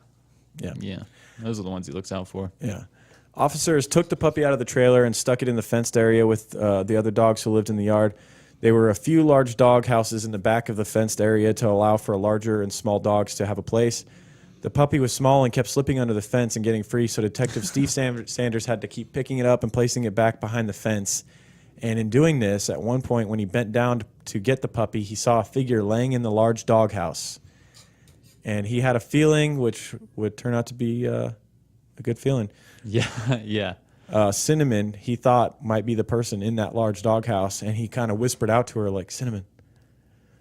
S1: Yeah.
S2: Yeah. Those are the ones he looks out for.
S1: Yeah. Officers took the puppy out of the trailer and stuck it in the fenced area with the other dogs who lived in the yard. There were a few large dog houses in the back of the fenced area to allow for larger and small dogs to have a place. The puppy was small and kept slipping under the fence and getting free, so Detective Steve Sanders had to keep picking it up and placing it back behind the fence. And in doing this, at one point when he bent down to get the puppy, he saw a figure laying in the large dog house. And he had a feeling, which would turn out to be a good feeling.
S2: Yeah. Yeah.
S1: Cinnamon, he thought might be the person in that large doghouse, and he kind of whispered out to her like, "Cinnamon."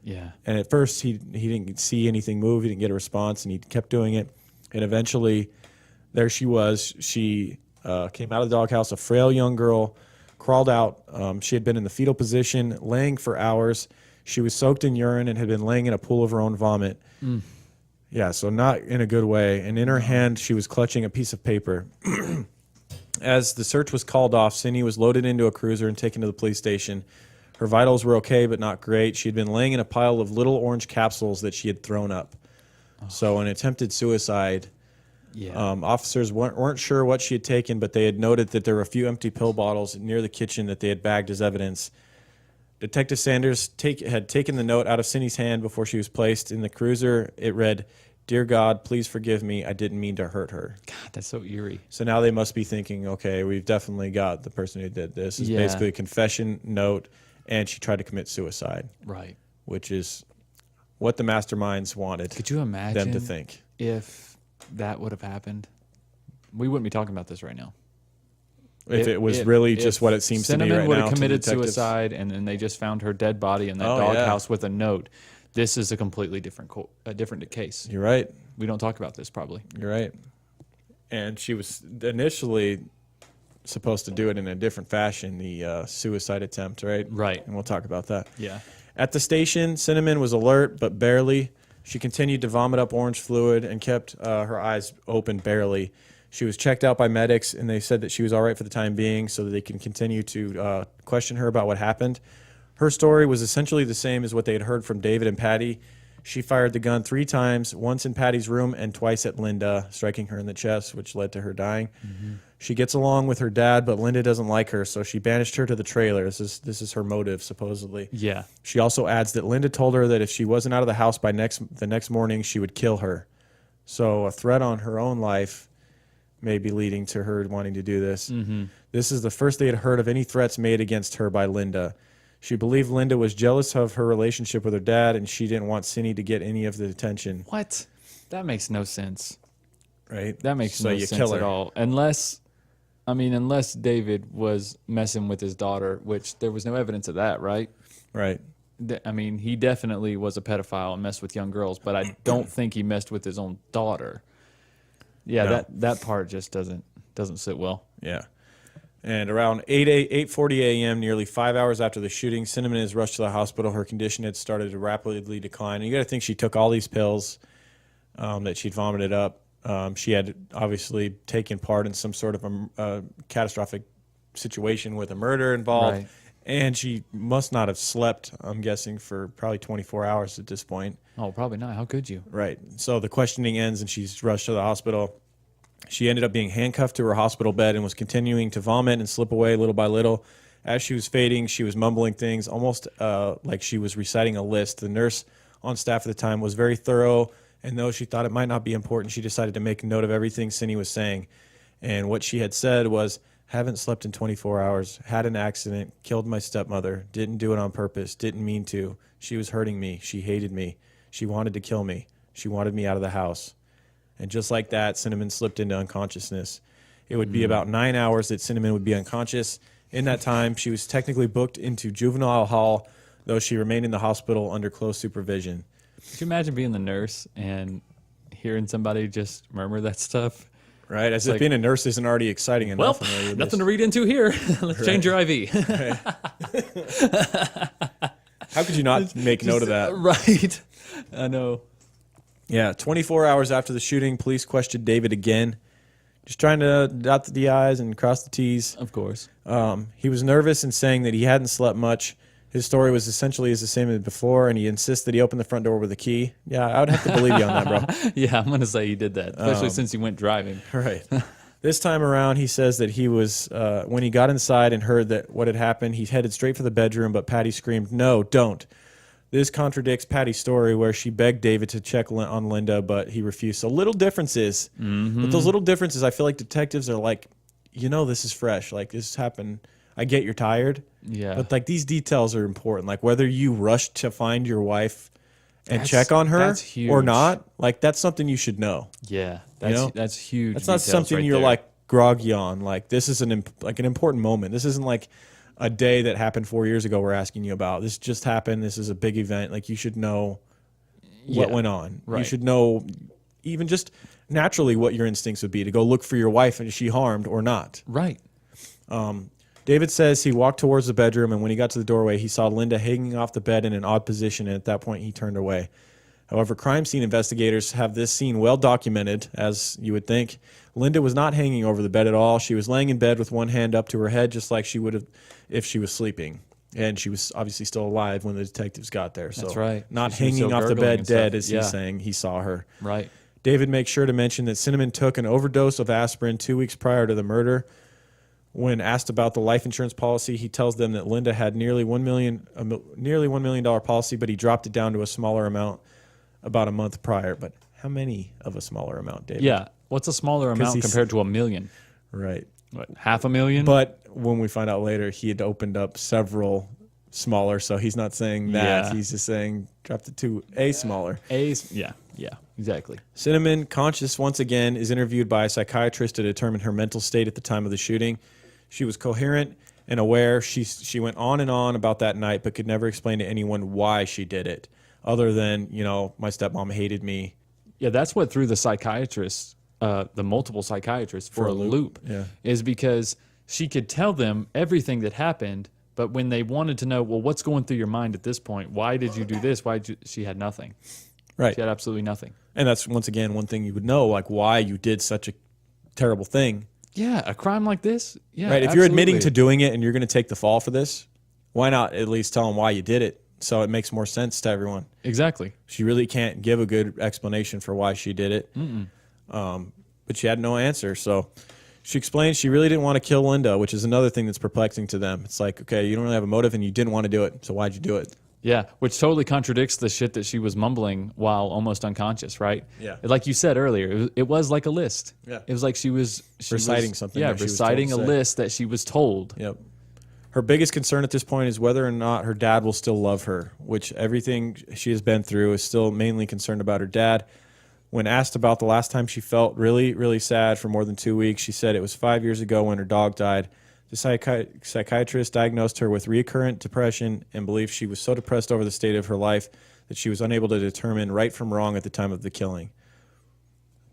S2: Yeah.
S1: And at first, he didn't see anything move. He didn't get a response, and he kept doing it. And eventually, there she was. She came out of the doghouse, a frail young girl, crawled out. She had been in the fetal position, laying for hours. She was soaked in urine and had been laying in a pool of her own vomit. Yeah, so not in a good way. And in her hand, she was clutching a piece of paper. As the search was called off, Cindy was loaded into a cruiser and taken to the police station. Her vitals were okay, but not great. She had been laying in a pile of little orange capsules that she had thrown up. So an attempted suicide.
S2: Yeah.
S1: Officers weren't sure what she had taken, but they had noted that there were a few empty pill bottles near the kitchen that they had bagged as evidence. Detective Sanders had taken the note out of Cindy's hand before she was placed in the cruiser. It read, "Dear God, please forgive me. I didn't mean to hurt her."
S2: God, that's so eerie.
S1: So now they must be thinking, okay, we've definitely got the person who did this. It's
S2: Yeah.
S1: basically a confession note, and she tried to commit suicide,
S2: Right.
S1: which is what the masterminds wanted
S2: Could you imagine
S1: them to think.
S2: if that would have happened? We wouldn't be talking about this right now.
S1: If it was really just
S2: if
S1: what it seems to be
S2: Cinnamon
S1: right
S2: would
S1: now.
S2: have
S1: to
S2: committed
S1: detectives.
S2: suicide, and then they just found her dead body in that
S1: Oh, yeah.
S2: doghouse with a note. This is a completely different case.
S1: You're right.
S2: We don't talk about this probably.
S1: You're right. And she was initially supposed to do it in a different fashion, the suicide attempt, right?
S2: Right.
S1: And we'll talk about that.
S2: Yeah.
S1: At the station, Cinnamon was alert, but barely. She continued to vomit up orange fluid and kept her eyes open barely. She was checked out by medics, and they said that she was all right for the time being so that they can continue to question her about what happened. Her story was essentially the same as what they had heard from David and Patty. She fired the gun 3 times, once in Patty's room and twice at Linda, striking her in the chest, which led to her dying. She gets along with her dad, but Linda doesn't like her, so she banished her to the trailer. This is her motive, supposedly.
S2: Yeah.
S1: She also adds that Linda told her that if she wasn't out of the house by the next morning, she would kill her. So a threat on her own life may be leading to her wanting to do this. This is the first they had heard of any threats made against her by Linda. She believed Linda was jealous of her relationship with her dad, and she didn't want Cindy to get any of the attention.
S2: What? That makes no sense.
S1: Right?
S2: That makes
S1: So
S2: no
S1: you
S2: sense
S1: kill her.
S2: at all. Unless David was messing with his daughter, which there was no evidence of that, right?
S1: Right.
S2: I mean, he definitely was a pedophile and messed with young girls, but I don't think he messed with his own daughter. Yeah,
S1: No.
S2: that part just doesn't sit well.
S1: Yeah. And around 8:40 a.m., nearly 5 hours after the shooting, Cinnamon is rushed to the hospital. Her condition had started to rapidly decline. And you got to think she took all these pills that she'd vomited up. She had obviously taken part in some sort of a catastrophic situation with a murder involved.
S2: Right.
S1: And she must not have slept, I'm guessing, for probably 24 hours at this point.
S2: Oh, probably not. How could you?
S1: Right. So the questioning ends and she's rushed to the hospital. She ended up being handcuffed to her hospital bed and was continuing to vomit and slip away little by little. As she was fading, she was mumbling things, almost like she was reciting a list. The nurse on staff at the time was very thorough, and though she thought it might not be important, she decided to make note of everything Cindy was saying. And what she had said was, haven't slept in 24 hours, had an accident, killed my stepmother, didn't do it on purpose, didn't mean to. She was hurting me. She hated me. She wanted to kill me. She wanted me out of the house. And just like that, Cinnamon slipped into unconsciousness. It would be about 9 hours that Cinnamon would be unconscious. In that time, she was technically booked into juvenile hall, though she remained in the hospital under close supervision.
S2: Could you imagine being the nurse and hearing somebody just murmur that stuff?
S1: Right? As if
S2: like-
S1: being a nurse isn't already exciting enough.
S2: Well,
S1: familiar with
S2: nothing
S1: this.
S2: to read into here. Let's change your IV.
S1: How could you not make note of that?
S2: Right. I know.
S1: Yeah, 24 hours after the shooting, police questioned David again, just trying to dot the I's and cross the T's.
S2: Of course.
S1: He was nervous and saying that he hadn't slept much. His story was essentially the same as before, and he insists that he opened the front door with a key. Yeah, I would have to believe you on that, bro.
S2: Yeah, I'm going to say he did that, especially since he went driving.
S1: Right. This time around, he says that he was, when he got inside and heard that what had happened, he headed straight for the bedroom, but Patty screamed, "No, don't." This contradicts Patty's story where she begged David to check on Linda, but he refused. So little differences. But those little differences, I feel like detectives are like, this is fresh. Like, this happened. I get you're tired.
S2: Yeah.
S1: But, like, these details are important. Like, whether you rushed to find your wife and
S2: That's-
S1: check on her
S2: that's
S1: or
S2: huge.
S1: not, like, that's something you should know.
S2: Yeah.
S1: know?
S2: That's huge.
S1: That's not
S2: details
S1: something
S2: right
S1: you're,
S2: there.
S1: like, groggy on. Like, this is an important moment. This isn't, like, a day that happened 4 years ago we're asking you about. This just happened. This is a big event. Like, you should know what
S2: Yeah,
S1: went on. You
S2: right.
S1: should know even just naturally what your instincts would be to go look for your wife and is she harmed or not.
S2: Right.
S1: David says he walked towards the bedroom, and when he got to the doorway, he saw Linda hanging off the bed in an odd position, and at that point, he turned away. However, crime scene investigators have this scene well documented, as you would think. Linda was not hanging over the bed at all. She was laying in bed with one hand up to her head, just like she would have if she was sleeping. And she was obviously still alive when the detectives got there. So
S2: That's right.
S1: not
S2: She was
S1: hanging
S2: still
S1: off the
S2: gurgling
S1: bed
S2: and
S1: dead,
S2: stuff.
S1: as
S2: Yeah.
S1: he's saying. He saw her.
S2: Right.
S1: David makes sure to mention that Cinnamon took an overdose of aspirin 2 weeks prior to the murder. When asked about the life insurance policy, he tells them that Linda had nearly $1 million policy, but he dropped it down to a smaller amount about a month prior. But how many of a smaller amount, David?
S2: Yeah. What's a smaller amount
S1: he's-
S2: compared to $1 million?
S1: Right.
S2: What, $500,000?
S1: But when we find out later, he had opened up several smaller, so he's not saying that.
S2: Yeah.
S1: He's just saying dropped it to a smaller.
S2: Yeah, exactly.
S1: Cinnamon, conscious once again, is interviewed by a psychiatrist to determine her mental state at the time of the shooting. She was coherent and aware. She went on and on about that night, but could never explain to anyone why she did it, other than, my stepmom hated me.
S2: Yeah, that's what threw the psychiatrists, the multiple psychiatrists, for a loop.
S1: Yeah.
S2: Is because she could tell them everything that happened, but when they wanted to know, well, what's going through your mind at this point? Why did you do this? She had nothing.
S1: Right.
S2: She had absolutely nothing.
S1: And that's, once again, one thing you would know, like why you did such a terrible thing.
S2: Yeah, a crime like this. Yeah,
S1: Right. If you're admitting to
S2: absolutely.
S1: doing it and you're going to take the fall for this, why not at least tell them why you did it? So it makes more sense to everyone.
S2: Exactly.
S1: She really can't give a good explanation for why she did it. But she had no answer. So she explained she really didn't want to kill Linda, which is another thing that's perplexing to them. It's like, okay, you don't really have a motive and you didn't want to do it. So why'd you do it?
S2: Yeah, which totally contradicts the shit that she was mumbling while almost unconscious, right?
S1: Yeah.
S2: Like you said earlier, it was like a list.
S1: Yeah.
S2: It was like she was
S1: Reciting something
S2: Yeah,
S1: that she was told
S2: reciting
S1: to
S2: a
S1: say.
S2: list that she was told.
S1: Yep. Her biggest concern at this point is whether or not her dad will still love her, which everything she has been through is still mainly concerned about her dad. When asked about the last time she felt really, really sad for more than 2 weeks, she said it was 5 years ago when her dog died. The psychiatrist diagnosed her with recurrent depression and believed she was so depressed over the state of her life that she was unable to determine right from wrong at the time of the killing.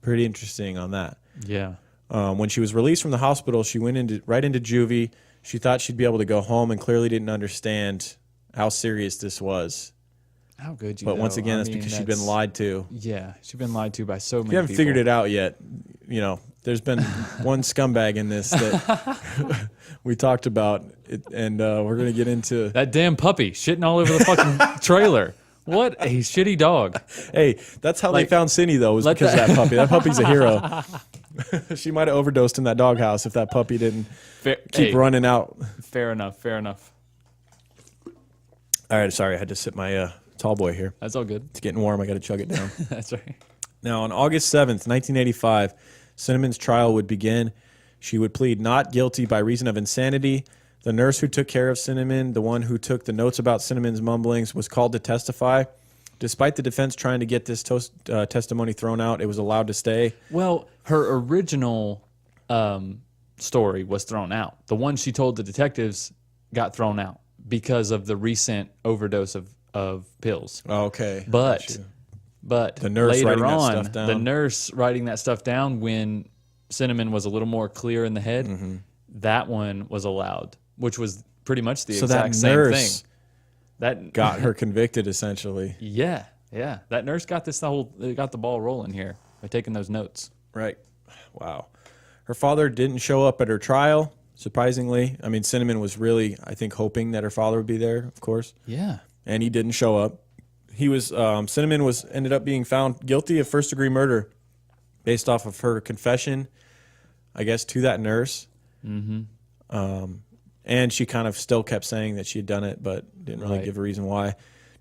S1: Pretty interesting on that.
S2: Yeah.
S1: When she was released from the hospital, she went right into juvie. She thought she'd be able to go home and clearly didn't understand how serious this was.
S2: How good you
S1: But
S2: know?
S1: once again,
S2: I
S1: that's
S2: mean,
S1: because she'd been lied to.
S2: Yeah, she's been lied to by so many
S1: If you haven't
S2: people.
S1: figured it out yet, you know, there's been one scumbag in this that we talked about, and we're going to get into.
S2: That damn puppy shitting all over the fucking trailer. What a shitty dog.
S1: Hey, that's how
S2: Like,
S1: they found Cindy, though, was
S2: let
S1: because
S2: that-
S1: of that puppy. That puppy's a hero. She might have overdosed in that doghouse if that puppy didn't keep running out.
S2: Fair enough. Fair enough.
S1: All right, sorry, I had to sip my tall boy here.
S2: That's all good.
S1: It's getting warm. I got to chug it down.
S2: That's right.
S1: Now, on August 7th, 1985, Cinnamon's trial would begin. She would plead not guilty by reason of insanity. The nurse who took care of Cinnamon, the one who took the notes about Cinnamon's mumblings, was called to testify. Despite the defense trying to get this testimony thrown out, it was allowed to stay.
S2: Well, her original story was thrown out. The one she told the detectives got thrown out because of the recent overdose of pills.
S1: Okay.
S2: But
S1: The nurse
S2: later
S1: writing that
S2: on,
S1: stuff down.
S2: the nurse writing that stuff down when Cinnamon was a little more clear in the head, that one was allowed, which was pretty much the
S1: So
S2: exact
S1: that
S2: same
S1: nurse
S2: thing. That
S1: got her convicted, essentially.
S2: Yeah. That nurse got got the ball rolling here by taking those notes.
S1: Right. Wow. Her father didn't show up at her trial, surprisingly. I mean, Cinnamon was really, I think, hoping that her father would be there, of course.
S2: Yeah.
S1: And he didn't show up. He was Cinnamon ended up being found guilty of first-degree murder based off of her confession, I guess, to that nurse. And she kind of still kept saying that she had done it, but didn't really
S2: Right.
S1: give a reason why.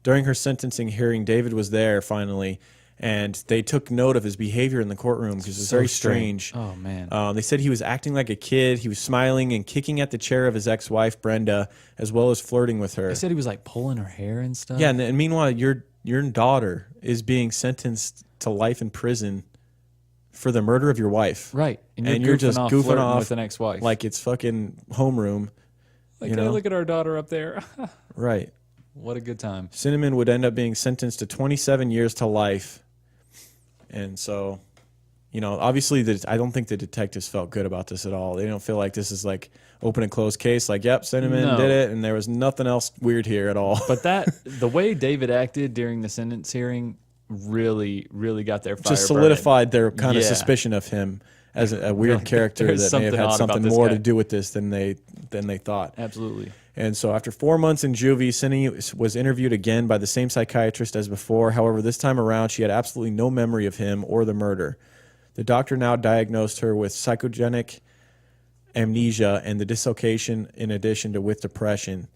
S1: During her sentencing hearing, David was there finally, and they took note of his behavior in the courtroom because it was
S2: So
S1: very
S2: strange.
S1: strange.
S2: Oh, man.
S1: They said he was acting like a kid. He was smiling and kicking at the chair of his ex-wife, Brenda, as well as flirting with her.
S2: They said he was like pulling her hair and stuff.
S1: Yeah, and meanwhile, your daughter is being sentenced to life in prison for the murder of your wife.
S2: Right.
S1: And you're just
S2: off
S1: goofing
S2: flirting
S1: off
S2: with an ex-wife.
S1: like it's fucking homeroom.
S2: Like,
S1: you
S2: hey,
S1: know?
S2: look at our daughter up there.
S1: Right.
S2: What a good time.
S1: Cinnamon would end up being sentenced to 27 years to life. And so, you know, obviously, I don't think the detectives felt good about this at all. They don't feel like this is like open and closed case. Like, yep, Cinnamon
S2: No.
S1: did it, and there was nothing else weird here at all.
S2: But the way David acted during the sentence hearing really, really got their fire
S1: just
S2: burning.
S1: solidified their kind of
S2: Yeah.
S1: suspicion of him as a weird character
S2: There's
S1: that may have
S2: something
S1: had
S2: odd about
S1: something
S2: this
S1: more
S2: guy.
S1: to do with this than they thought.
S2: Absolutely.
S1: And so after 4 months in juvie, Cindy was interviewed again by the same psychiatrist as before. However, this time around, she had absolutely no memory of him or the murder. The doctor now diagnosed her with psychogenic amnesia and the dislocation in addition to with depression.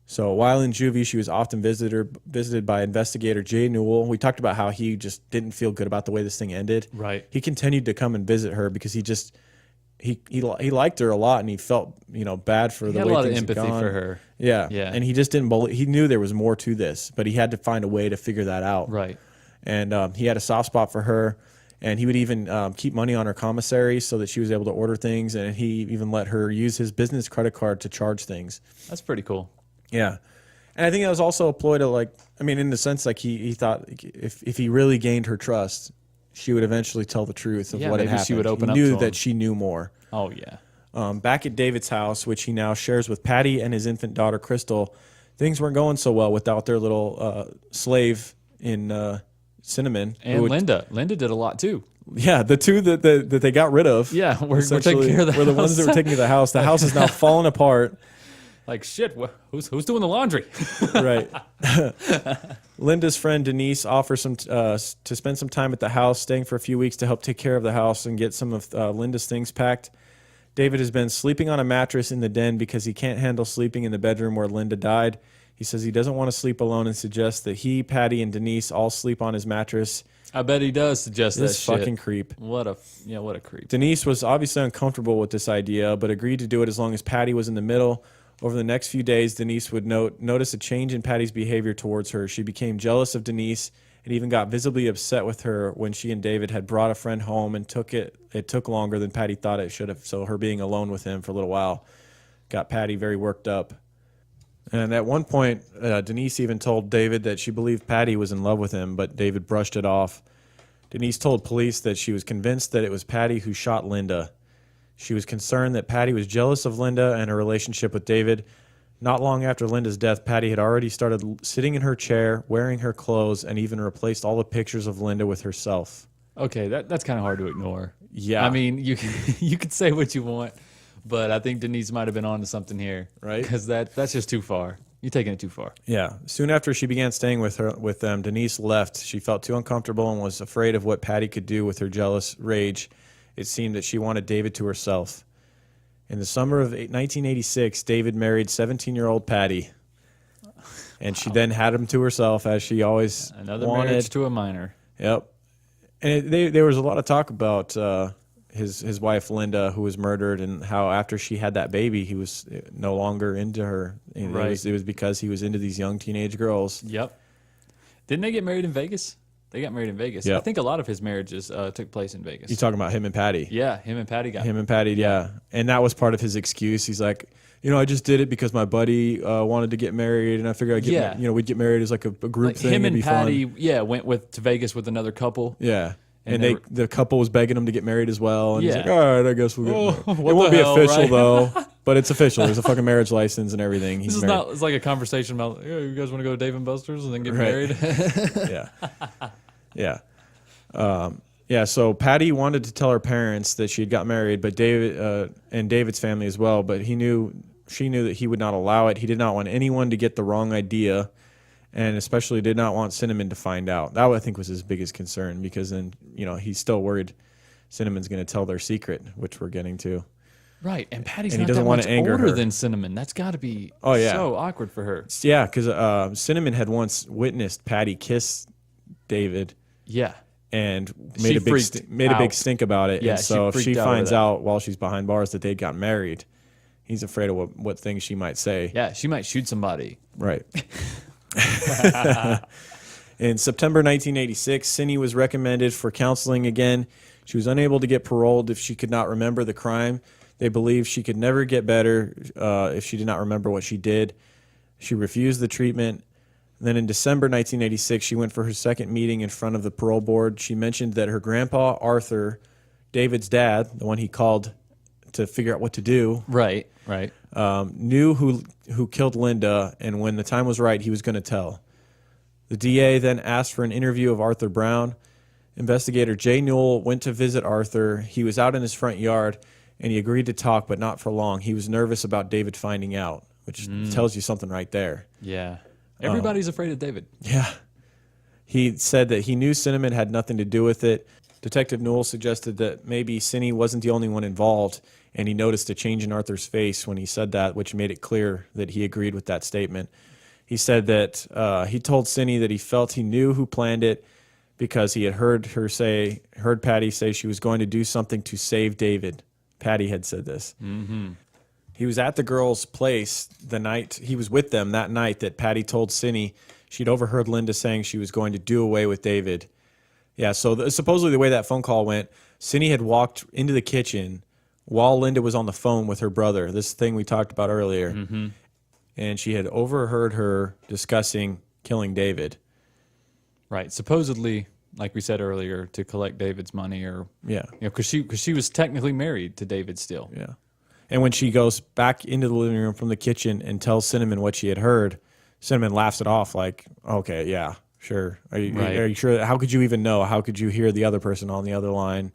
S1: So while in juvie, she was often visited by investigator Jay Newell. We talked about how he just didn't feel good about the way this thing ended.
S2: Right.
S1: He continued to come and visit her because he liked her a lot, and he felt bad for
S2: He
S1: the
S2: had
S1: way
S2: a lot of
S1: things had
S2: empathy
S1: gone.
S2: for her.
S1: Yeah.
S2: Yeah.
S1: And he just didn't believe. He knew there was more to this, but he had to find a way to figure that out.
S2: Right.
S1: And he had a soft spot for her, and he would even keep money on her commissary so that she was able to order things, and he even let her use his business credit card to charge things.
S2: That's pretty cool.
S1: Yeah. And I think that was also a ploy to, in the sense, he thought if he really gained her trust, she would eventually tell the truth of
S2: Yeah,
S1: what had
S2: maybe
S1: happened.
S2: she would open
S1: he
S2: up
S1: knew
S2: to
S1: that
S2: him.
S1: she knew more.
S2: Oh, yeah.
S1: Back at David's house, which he now shares with Patty and his infant daughter, Crystal, things weren't going so well without their little slave in Cinnamon.
S2: And Linda. Linda did a lot, too.
S1: Yeah, the two that they got rid of.
S2: Yeah, we're taking
S1: essentially
S2: care of the
S1: were the ones that were taking to the house. The house is now falling apart.
S2: Like, shit, who's doing the laundry?
S1: Right. Linda's friend Denise offers to spend some time at the house, staying for a few weeks to help take care of the house and get some of Linda's things packed. David has been sleeping on a mattress in the den because he can't handle sleeping in the bedroom where Linda died. He says he doesn't want to sleep alone and suggests that he, Patty, and Denise all sleep on his mattress.
S2: I bet he does suggest that
S1: This
S2: shit.
S1: fucking creep.
S2: What a creep.
S1: Denise was obviously uncomfortable with this idea, but agreed to do it as long as Patty was in the middle. Over the next few days, Denise would notice a change in Patty's behavior towards her. She became jealous of Denise and even got visibly upset with her when she and David had brought a friend home, and it took longer than Patty thought it should have. So her being alone with him for a little while got Patty very worked up. And at one point, Denise even told David that she believed Patty was in love with him, but David brushed it off. Denise told police that she was convinced that it was Patty who shot Linda. She was concerned that Patty was jealous of Linda and her relationship with David. Not long after Linda's death, Patty had already started sitting in her chair, wearing her clothes, and even replaced all the pictures of Linda with herself.
S2: Okay, that's kind of hard to ignore.
S1: Yeah.
S2: I mean, you could say what you want, but I think Denise might have been onto something here.
S1: Right.
S2: Because that's just too far. You're taking it too far.
S1: Yeah. Soon after she began staying with them, Denise left. She felt too uncomfortable and was afraid of what Patty could do with her jealous rage. It seemed that she wanted David to herself. In the summer of 1986, David married 17-year-old Patty, and she then had him to herself, as she always
S2: Another
S1: wanted.
S2: marriage to a minor.
S1: Yep. And there was a lot of talk about his wife Linda, who was murdered, and how after she had that baby, he was no longer into her.
S2: Right.
S1: It was because he was into these young teenage girls.
S2: Yep. Didn't they get married in Vegas? They got married in Vegas.
S1: Yep.
S2: I think a lot of his marriages took place in Vegas.
S1: You talking about him and Patty?
S2: Yeah, him and Patty got
S1: Him and Patty, yeah. And that was part of his excuse. He's like, I just did it because my buddy wanted to get married, and I figured we'd get married as like a group
S2: like
S1: thing.
S2: him
S1: It'd
S2: and
S1: be
S2: Patty,
S1: fun.
S2: went to Vegas with another couple.
S1: Yeah.
S2: And
S1: And the couple was begging him to get married as well. And he's
S2: Yeah.
S1: like, all right, I guess we'll get married.
S2: what
S1: It won't
S2: the
S1: be
S2: hell,
S1: official,
S2: right?
S1: though. But it's official. There's a fucking marriage license and everything. He's
S2: This is
S1: married.
S2: not. It's like a conversation about. You guys want to go to Dave and Buster's and then get
S1: Right.
S2: married?
S1: Yeah. Yeah. So Patty wanted to tell her parents that she had got married, but David and David's family as well. But she knew that he would not allow it. He did not want anyone to get the wrong idea, and especially did not want Cinnamon to find out. That, I think, was his biggest concern, because then he's still worried Cinnamon's going to tell their secret, which we're getting to.
S2: Right, and Patty's
S1: And he
S2: not
S1: doesn't
S2: that
S1: wanna
S2: much
S1: anger
S2: older
S1: her.
S2: than Cinnamon. That's got to be so awkward for her.
S1: Yeah, because Cinnamon had once witnessed Patty kiss David.
S2: Yeah,
S1: And
S2: She
S1: made a
S2: freaked
S1: big
S2: out.
S1: stink about it.
S2: Yeah,
S1: and so if
S2: she
S1: she
S2: freaked out over
S1: finds
S2: that.
S1: out while she's behind bars that they'd got married, he's afraid of what things she might say.
S2: yeah, she might shoot somebody.
S1: Right. In September 1986, Cindy was recommended for counseling again. She was unable to get paroled if she could not remember the crime. They believed she could never get better if she did not remember what she did. She refused the treatment. Then in December 1986, she went for her second meeting in front of the parole board. She mentioned that her grandpa, Arthur, David's dad, the one he called to figure out what to do,
S2: Right.
S1: knew who killed Linda, and when the time was right, he was going to tell. The DA then asked for an interview of Arthur Brown. Investigator Jay Newell went to visit Arthur. He was out in his front yard, and he agreed to talk, but not for long. He was nervous about David finding out, which tells you something right there.
S2: Yeah, everybody's afraid of David.
S1: Yeah. He said that he knew Cinnamon had nothing to do with it. Detective Newell suggested that maybe Cindy wasn't the only one involved, and he noticed a change in Arthur's face when he said that, which made it clear that he agreed with that statement. He said that he told Cindy that he felt he knew who planned it because he had heard Patty say she was going to do something to save David. Patty had said this. Mm-hmm. He was at the girls' place the night he was with them that night that Patty told Cindy she'd overheard Linda saying she was going to do away with David. Yeah, so supposedly the way that phone call went, Cindy had walked into the kitchen while Linda was on the phone with her brother, this thing we talked about earlier, and she had overheard her discussing killing David.
S2: Right, supposedly, like we said earlier, to collect David's money, or
S1: Yeah.
S2: because she was technically married to David still.
S1: Yeah. And when she goes back into the living room from the kitchen and tells Cinnamon what she had heard, Cinnamon laughs it off like, okay, yeah, Sure.
S2: Right.
S1: Are you sure? How could you even know? How could you hear the other person on the other line?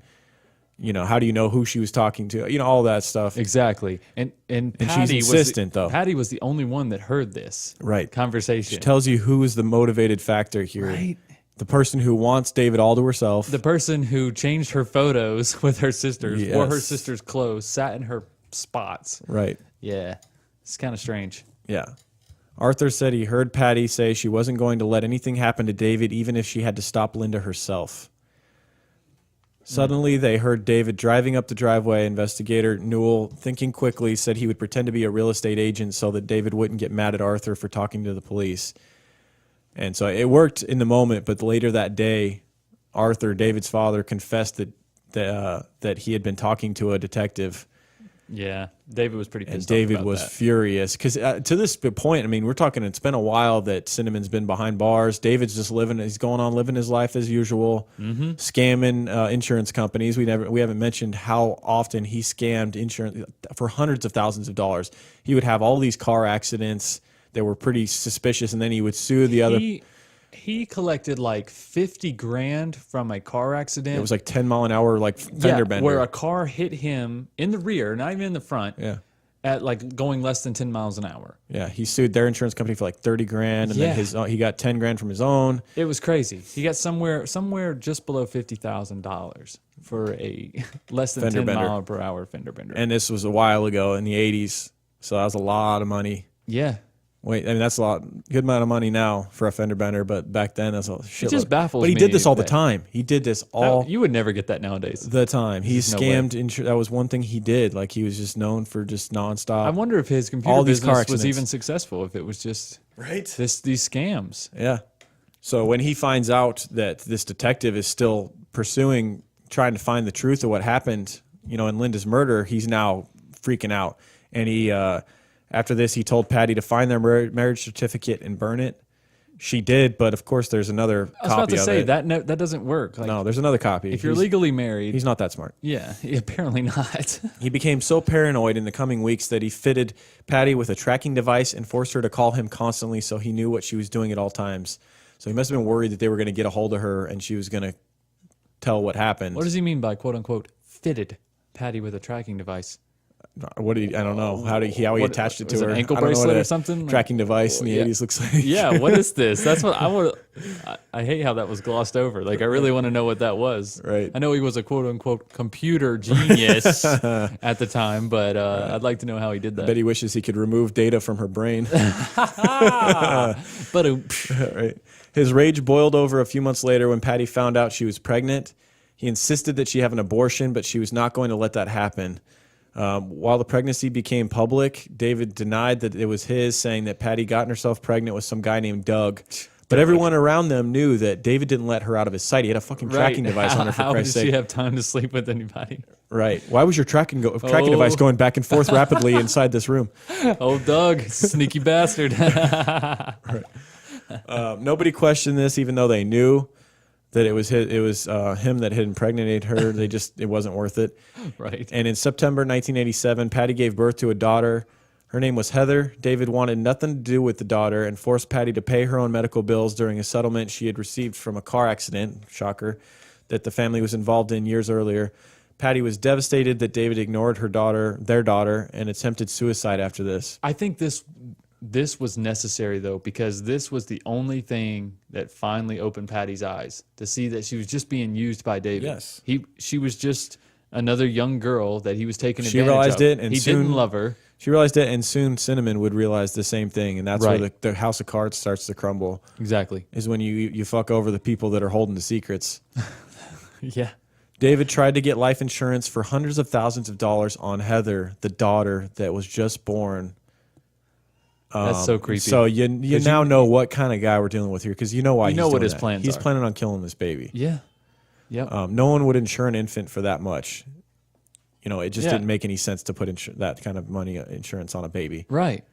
S1: You know, how do you know who she was talking to? You know, all that stuff.
S2: Exactly. And
S1: she's insistent, though.
S2: Patty was the only one that heard this conversation.
S1: She tells you who is the motivated factor here.
S2: Right.
S1: The person who wants David all to herself.
S2: The person who changed her photos with her sisters, wore her sisters' clothes, sat in her spots.
S1: Right.
S2: Yeah. It's kind of strange.
S1: Yeah. Arthur said he heard Patty say she wasn't going to let anything happen to David, even if she had to stop Linda herself. Suddenly, they heard David driving up the driveway. Investigator Newell, thinking quickly, said he would pretend to be a real estate agent so that David wouldn't get mad at Arthur for talking to the police. And so it worked in the moment, but later that day, Arthur, David's father, confessed that he had been talking to a detective.
S2: Yeah, David was pretty pissed
S1: And David
S2: off about
S1: was
S2: that.
S1: furious because to this point, I mean, we're talking. It's been a while that Cinnamon's been behind bars. David's just living. He's going on living his life as usual, scamming insurance companies. We haven't mentioned how often he scammed insurance for hundreds of thousands of dollars. He would have all these car accidents that were pretty suspicious, and then he would sue the other.
S2: He collected like 50 grand from a car accident.
S1: It was like 10 mile an hour, like fender bender.
S2: Where a car hit him in the rear, not even in the front.
S1: Yeah.
S2: At like going less than 10 miles an hour.
S1: Yeah, he sued their insurance company for like 30 grand, and then he got 10 grand from his own.
S2: It was crazy. He got somewhere just below $50,000 for a less than
S1: Fender
S2: 10
S1: bender.
S2: mile per hour fender bender.
S1: And this was a while ago in the 80s, so that was a lot of money.
S2: Yeah.
S1: Wait, I mean, that's good amount of money now for a fender bender, but back then that's a shitload.
S2: It just baffles
S1: me. But he
S2: me
S1: did this all the
S2: that-
S1: time. He did this all
S2: You would never get that nowadays.
S1: the time. He
S2: There's no
S1: scammed. That was one thing he did. Like, he was just known for just nonstop.
S2: I wonder if his computer
S1: all these car
S2: business was
S1: accidents.
S2: even successful, if it was just
S1: Right.
S2: these scams.
S1: Yeah. So when he finds out that this detective is still trying to find the truth of what happened, you know, in Linda's murder, he's now freaking out. And he, after this, he told Patty to find their marriage certificate and burn it. She did, but of course, there's another copy
S2: I was about to
S1: of
S2: say
S1: it.
S2: that doesn't work. Like,
S1: No, there's another copy.
S2: if you're legally married,
S1: He's not that smart.
S2: yeah, apparently not.
S1: He became so paranoid in the coming weeks that he fitted Patty with a tracking device and forced her to call him constantly so he knew what she was doing at all times. So he must have been worried that they were going to get a hold of her and she was going to tell what happened.
S2: What does he mean by quote unquote fitted Patty with a tracking device?
S1: I don't know how he attached it to
S2: was it
S1: her.
S2: an ankle
S1: I don't know
S2: bracelet
S1: what
S2: or
S1: a
S2: something?
S1: Tracking device in the 80s looks like.
S2: Yeah, what is this? That's what I would. I hate how that was glossed over. Like, I really want to know what that was.
S1: Right.
S2: I know he was a quote unquote computer genius at the time, but I'd like to know how he did
S1: I bet
S2: that.
S1: he wishes he could remove data from her brain.
S2: But
S1: Right. His rage boiled over a few months later when Patty found out she was pregnant. He insisted that she have an abortion, but she was not going to let that happen. While the pregnancy became public, David denied that it was his, saying that Patty gotten herself pregnant with some guy named Doug. But everyone around them knew that David didn't let her out of his sight. He had a fucking tracking device on her, for
S2: How
S1: Christ's
S2: did she
S1: sake.
S2: have time to sleep with anybody?
S1: Right. Why was your tracking device going back and forth rapidly inside this room?
S2: Oh, Doug, sneaky bastard.
S1: Nobody questioned this, even though they knew that it was him that had impregnated her. It wasn't worth it.
S2: Right.
S1: And in September 1987, Patty gave birth to a daughter. Her name was Heather. David wanted nothing to do with the daughter and forced Patty to pay her own medical bills during a settlement she had received from a car accident, shocker, that the family was involved in years earlier. Patty was devastated that David ignored their daughter, and attempted suicide after this.
S2: I think this was necessary, though, because this was the only thing that finally opened Patty's eyes to see that she was just being used by David.
S1: Yes.
S2: She was just another young girl that he was taking
S1: She
S2: advantage
S1: realized
S2: of.
S1: it, and
S2: he
S1: soon-
S2: didn't love her.
S1: She realized it, and soon Cinnamon would realize the same thing, and that's where
S2: Right.
S1: the house of cards starts to crumble,
S2: Exactly.
S1: is when you fuck over the people that are holding the secrets.
S2: Yeah.
S1: David tried to get life insurance for hundreds of thousands of dollars on Heather, the daughter that was just born.
S2: That's so creepy.
S1: So you now know what kind of guy we're dealing with here, because you know why
S2: You
S1: he's
S2: know what
S1: doing
S2: his
S1: that.
S2: plans
S1: He's
S2: are.
S1: planning on killing this baby.
S2: Yeah. Yep.
S1: No one would insure an infant for that much. You know, it just
S2: Yeah.
S1: didn't make any sense to put that kind of money insurance on a baby,
S2: Right.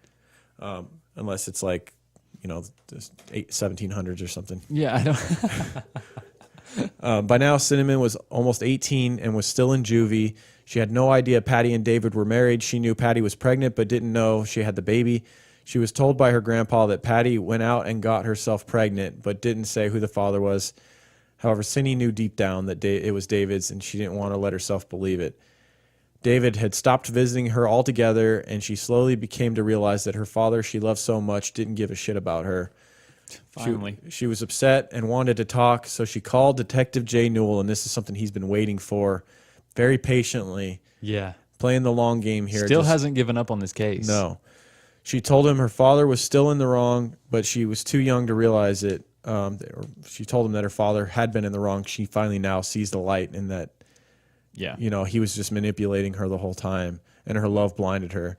S1: unless it's like, you know, the 1700s or something.
S2: Yeah. I don't.
S1: By now, Cinnamon was almost 18 and was still in juvie. She had no idea Patty and David were married. She knew Patty was pregnant, but didn't know she had the baby. She was told by her grandpa that Patty went out and got herself pregnant, but didn't say who the father was. However, Cindy knew deep down that it was David's, and she didn't want to let herself believe it. David had stopped visiting her altogether, and she slowly became to realize that her father she loved so much didn't give a shit about her.
S2: Finally.
S1: She was upset and wanted to talk, so she called Detective Jay Newell, and this is something he's been waiting for very patiently,
S2: Yeah.
S1: playing the long game here.
S2: Still hasn't given up on this case.
S1: No. She told him her father was still in the wrong, but she was too young to realize it. She told him that her father had been in the wrong. She finally now sees the light and that,
S2: Yeah.
S1: he was just manipulating her the whole time, and her love blinded her.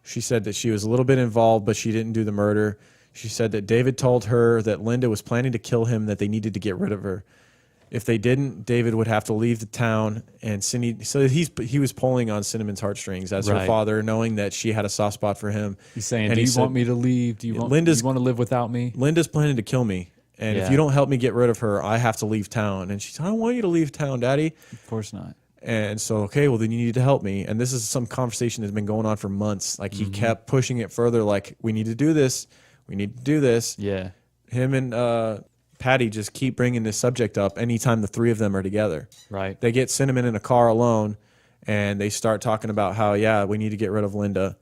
S1: She said that she was a little bit involved, but she didn't do the murder. She said that David told her that Linda was planning to kill him, that they needed to get rid of her. If they didn't, David would have to leave the town, and Cindy. So he was pulling on Cinnamon's heartstrings as her
S2: Right.
S1: father, knowing that she had a soft spot for him.
S2: He's saying,
S1: And
S2: do
S1: he
S2: you
S1: said,
S2: want me to leave? Do you want to live without me?
S1: Linda's planning to kill me, and if
S2: Yeah.
S1: you don't help me get rid of her, I have to leave town. And she said, I don't want you to leave town, Daddy.
S2: Of course not.
S1: And so, okay, well, then you need to help me. And this is some conversation that's been going on for months. Like, he kept pushing it further, like, we need to do this. We need to do this.
S2: Yeah.
S1: Him and Patty just keep bringing this subject up anytime the three of them are together.
S2: Right.
S1: They get Cinnamon in a car alone, and they start talking about how, yeah, we need to get rid of Linda.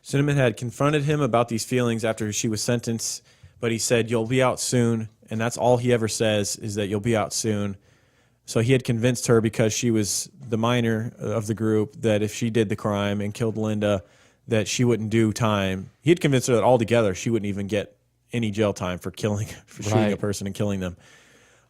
S1: Cinnamon had confronted him about these feelings after she was sentenced, but he said, you'll be out soon. And that's all he ever says, is that you'll be out soon. So he had convinced her, because she was the minor of the group, that if she did the crime and killed Linda, that she wouldn't do time. He had convinced her that altogether she wouldn't even get any jail time for shooting a
S2: Right.
S1: person and killing them.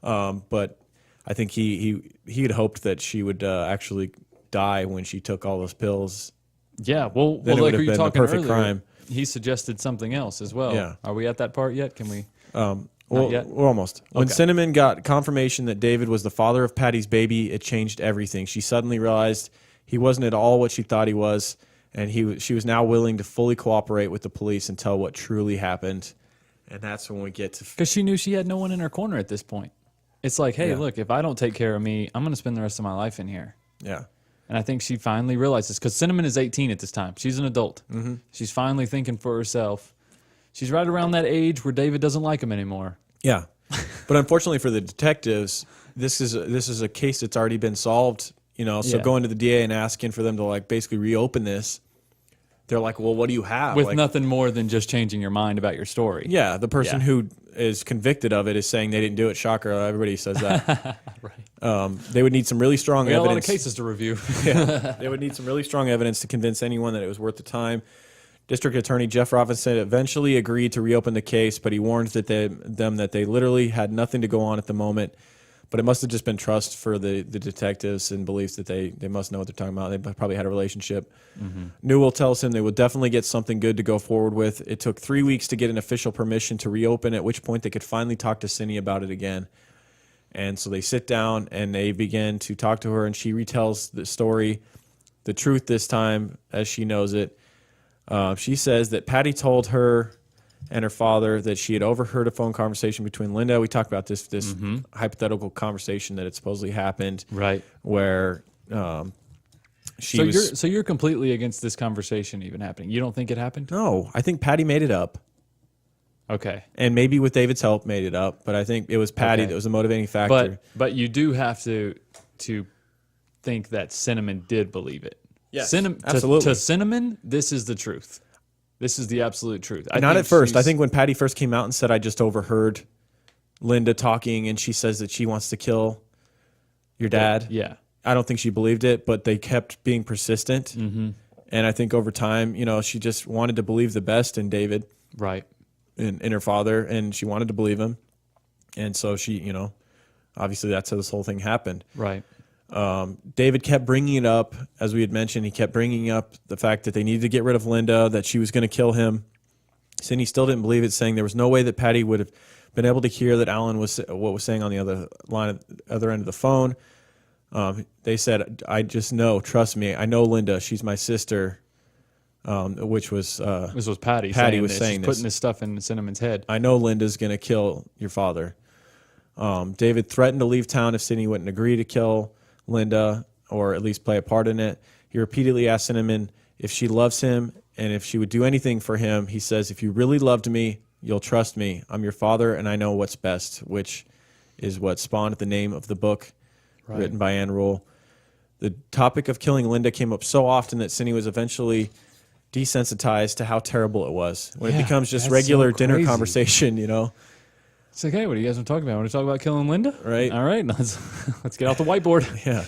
S1: But I think he had hoped that she would actually die when she took all those pills.
S2: Yeah. Well,
S1: Then it
S2: like
S1: would
S2: we were
S1: have been the
S2: talking
S1: perfect
S2: earlier,
S1: crime.
S2: he suggested something else as well.
S1: Yeah.
S2: Are we at that part yet? Can we?
S1: Well,
S2: yet?
S1: we're almost. When
S2: Okay.
S1: Cinnamon got confirmation that David was the father of Patty's baby, it changed everything. She suddenly realized he wasn't at all what she thought he was, and she was now willing to fully cooperate with the police and tell what truly happened. And that's when we get to...
S2: Because she knew she had no one in her corner at this point. It's like, hey,
S1: Yeah.
S2: look, if I don't take care of me, I'm going to spend the rest of my life in here.
S1: Yeah.
S2: And I think she finally realizes, because Cinnamon is 18 at this time. She's an adult. Mm-hmm. She's finally thinking for herself. She's right around that age where David doesn't like him anymore.
S1: Yeah. But unfortunately for the detectives, this is a case that's already been solved, so
S2: Yeah.
S1: going to the DA and asking for them to like basically reopen this, they're like, well, what do you have?
S2: With
S1: Like,
S2: nothing more than just changing your mind about your story.
S1: yeah, the person
S2: Yeah.
S1: who is convicted of it is saying they didn't do it. Shocker, everybody says that.
S2: Right.
S1: They would need some really strong
S2: We got a lot of
S1: evidence.
S2: cases to review.
S1: They would need some really strong evidence to convince anyone that it was worth the time. District Attorney Jeff Robinson eventually agreed to reopen the case, but he warned them that they literally had nothing to go on at the moment. But it must have just been trust for the detectives and beliefs that they must know what they're talking about. They probably had a relationship. Newell tells him they will definitely get something good to go forward with. It took 3 weeks to get an official permission to reopen, at which point they could finally talk to Cindy about it again. And so they sit down and they begin to talk to her, and she retells the story, the truth this time as she knows it. She says that Patty told her and her father that she had overheard a phone conversation between Linda. We talked about this hypothetical conversation that had supposedly happened,
S2: Right.
S1: where she
S2: So you're completely against this conversation even happening. You don't think it happened?
S1: No, I think Patty made it up,
S2: Okay.
S1: and maybe with David's help made it up. But I think it was Patty
S2: Okay.
S1: that was the motivating factor.
S2: But you do have to think that Cinnamon did believe it.
S1: Yes,
S2: Absolutely. To Cinnamon, this is the truth. This is the absolute truth.
S1: Not at first. I think when Patty first came out and said, I just overheard Linda talking, and she says that she wants to kill your dad.
S2: Yeah.
S1: I don't think she believed it, but they kept being persistent. Mm-hmm. And I think over time, she just wanted to believe the best in David,
S2: Right.
S1: in her father, and she wanted to believe him. And so she, obviously that's how this whole thing happened.
S2: Right.
S1: David kept bringing it up, as we had mentioned. He kept bringing up the fact that they needed to get rid of Linda, that she was going to kill him. Cindy still didn't believe it, saying there was no way that Patty would have been able to hear that Alan was saying on the other end of the phone. They said, I just know, trust me, I know Linda, she's my sister, which was
S2: This was Patty.
S1: Patty was
S2: this.
S1: saying
S2: She's
S1: this.
S2: putting this stuff in Cinnamon's head.
S1: I know Linda's going to kill your father. David threatened to leave town if Cindy wouldn't agree to kill Linda or at least play a part in it. He repeatedly asked Cinnamon if she loves him and if she would do anything for him, he says, if you really loved me, you'll trust me. I'm your father, and I know what's best, which is what spawned the name of the book written by Ann Rule. The topic of killing Linda came up so often that Cindy was eventually desensitized to how terrible it was. When it becomes just regular dinner conversation, you know.
S2: It's like, hey, what do you guys want to talk about? Want to talk about killing Linda?
S1: Right.
S2: All right, let's get out the whiteboard.
S1: Yeah.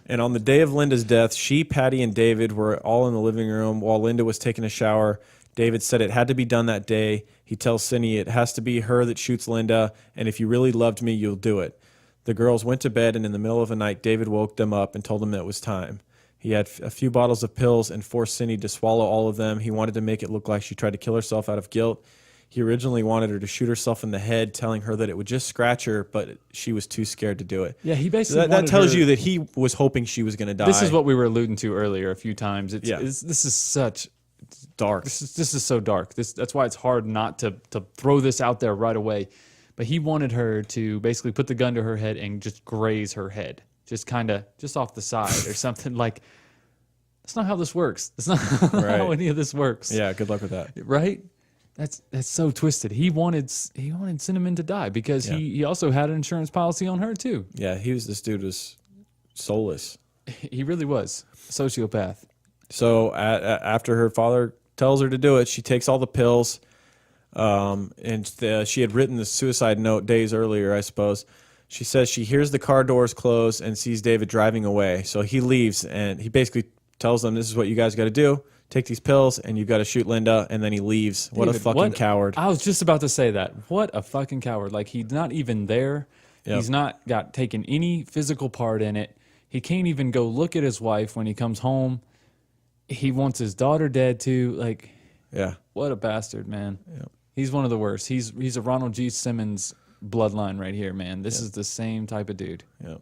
S1: And on the day of Linda's death, she, Patty, and David were all in the living room while Linda was taking a shower. David said it had to be done that day. He tells Cindy it has to be her that shoots Linda, and if you really loved me, you'll do it. The girls went to bed, and in the middle of the night, David woke them up and told them it was time. He had a few bottles of pills and forced Cindy to swallow all of them. He wanted to make it look like she tried to kill herself out of guilt. He originally wanted her to shoot herself in the head, telling her that it would just scratch her, but she was too scared to do it.
S2: Yeah, he basically
S1: that tells you that he was hoping she was going to die.
S2: This is what we were alluding to earlier a few times. This is such
S1: dark.
S2: This is so dark. That's why it's hard not to throw this out there right away. But he wanted her to basically put the gun to her head and just graze her head, just off the side or something. Like, that's not how this works. That's not how any of this works.
S1: Yeah, good luck with that.
S2: Right? That's so twisted. He wanted Cinnamon to die because he also had an insurance policy on her too.
S1: Yeah, this dude was soulless.
S2: He really was a sociopath.
S1: So after her father tells her to do it, she takes all the pills. And she had written the suicide note days earlier, I suppose. She says she hears the car doors close and sees David driving away. So he leaves and he basically tells them, this is what you guys got to do. Take these pills and you've got to shoot Linda. And then he leaves. What a fucking coward.
S2: I was just about to say that. What a fucking coward. Like, he's not even there. Yep. He's not taken any physical part in it. He can't even go look at his wife when he comes home. He wants his daughter dead too. Like,
S1: yeah,
S2: what a bastard, man.
S1: Yep.
S2: He's one of the worst. He's a Ronald G. Simmons bloodline right here, man. This is the same type of dude.
S1: Yeah.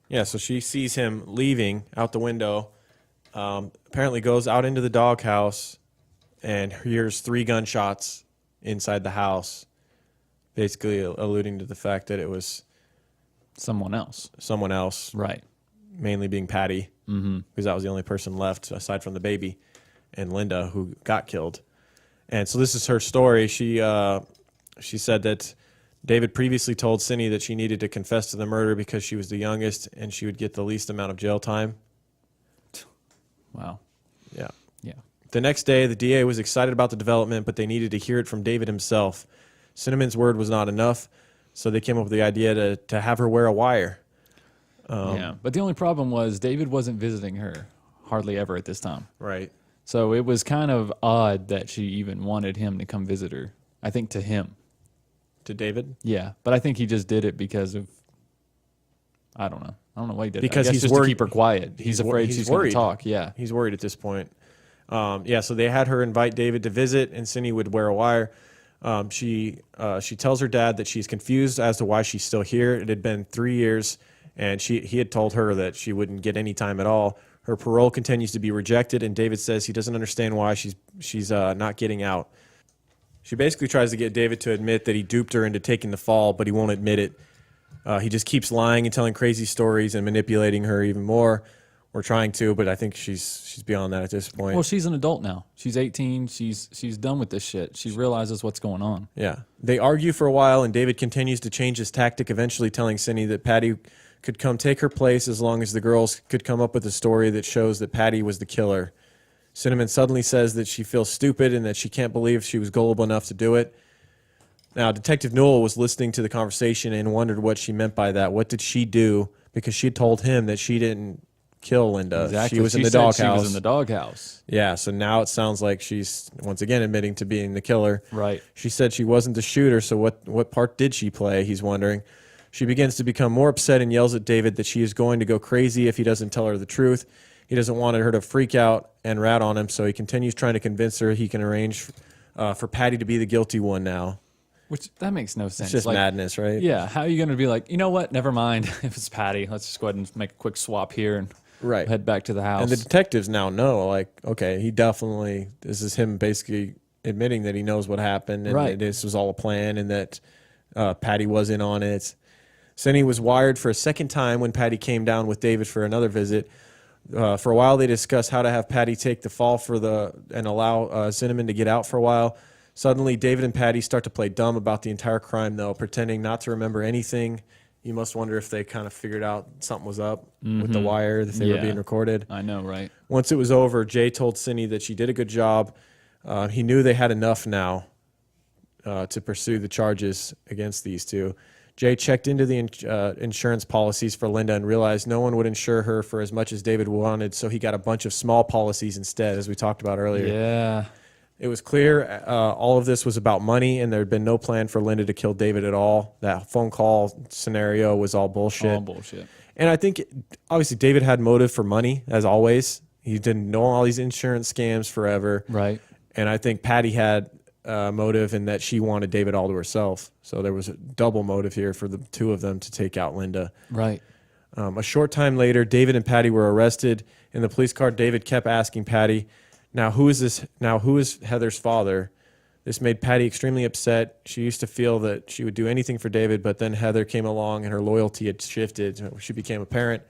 S1: Yeah, so she sees him leaving out the window, apparently goes out into the doghouse and hears 3 gunshots inside the house, basically alluding to the fact that it was
S2: someone else.
S1: Right. Mainly being Patty, because that was the only person left aside from the baby and Linda, who got killed. And so this is her story. She said that David previously told Cindy that she needed to confess to the murder because she was the youngest and she would get the least amount of jail time.
S2: Wow.
S1: Yeah.
S2: Yeah.
S1: The next day, the DA was excited about the development, but they needed to hear it from David himself. Cinnamon's word was not enough, so they came up with the idea to have her wear a wire.
S2: Yeah, but the only problem was David wasn't visiting her hardly ever at this time.
S1: Right.
S2: So it was kind of odd that she even wanted him to come visit her. I think to him.
S1: To David?
S2: Yeah, but I think he just did it because of, I don't know why he did it.
S1: Because
S2: I guess
S1: he's
S2: just
S1: worried.
S2: to keep her quiet. He's afraid she's going to talk. Yeah.
S1: He's worried at this point. Yeah, so they had her invite David to visit, and Cindy would wear a wire. She tells her dad that she's confused as to why she's still here. It had been 3 years, and he had told her that she wouldn't get any time at all. Her parole continues to be rejected, and David says he doesn't understand why she's not getting out. She basically tries to get David to admit that he duped her into taking the fall, but he won't admit it. He just keeps lying and telling crazy stories and manipulating her even more. We're trying to, but I think she's beyond that at this point.
S2: Well, she's an adult now. She's 18. She's done with this shit. She realizes what's going on.
S1: Yeah. They argue for a while, and David continues to change his tactic, eventually telling Cindy that Patty could come take her place as long as the girls could come up with a story that shows that Patty was the killer. Cinnamon suddenly says that she feels stupid and that she can't believe she was gullible enough to do it. Now, Detective Newell was listening to the conversation and wondered what she meant by that. What did she do? Because she had told him that she didn't kill Linda.
S2: Exactly.
S1: She was in the doghouse.
S2: She was in the doghouse.
S1: Yeah, so now it sounds like she's once again admitting to being the killer.
S2: Right.
S1: She said she wasn't the shooter, so what part did she play? He's wondering. She begins to become more upset and yells at David that she is going to go crazy if he doesn't tell her the truth. He doesn't want her to freak out and rat on him, so he continues trying to convince her he can arrange for Patty to be the guilty one now.
S2: Which, that makes no sense.
S1: It's just madness, right?
S2: Yeah, how are you going to be like, you know what, never mind if it's Patty. Let's just go ahead and make a quick swap here and head back to the house.
S1: And the detectives now know, like, okay, he definitely, this is him basically admitting that he knows what happened and that this was all a plan and that Patty was in on it. Cindy was wired for a second time when Patty came down with David for another visit. For a while, they discuss how to have Patty take the fall and allow Cinnamon to get out for a while. Suddenly, David and Patty start to play dumb about the entire crime, though, pretending not to remember anything. You must wonder if they kind of figured out something was up with the wire, that they were being recorded.
S2: I know, right?
S1: Once it was over, Jay told Cindy that she did a good job. He knew they had enough now to pursue the charges against these two. Jay checked into the insurance policies for Linda and realized no one would insure her for as much as David wanted, so he got a bunch of small policies instead, as we talked about earlier.
S2: Yeah.
S1: It was clear all of this was about money, and there had been no plan for Linda to kill David at all. That phone call scenario was all bullshit.
S2: All bullshit.
S1: And I think, obviously, David had motive for money, as always. He didn't know all these insurance scams forever.
S2: Right.
S1: And I think Patty had motive in that she wanted David all to herself. So there was a double motive here for the two of them to take out Linda.
S2: Right.
S1: A short time later, David and Patty were arrested. In the police car, David kept asking Patty, Now, who is Heather's father? This made Patty extremely upset. She used to feel that she would do anything for David, but then Heather came along and her loyalty had shifted. She became a parent,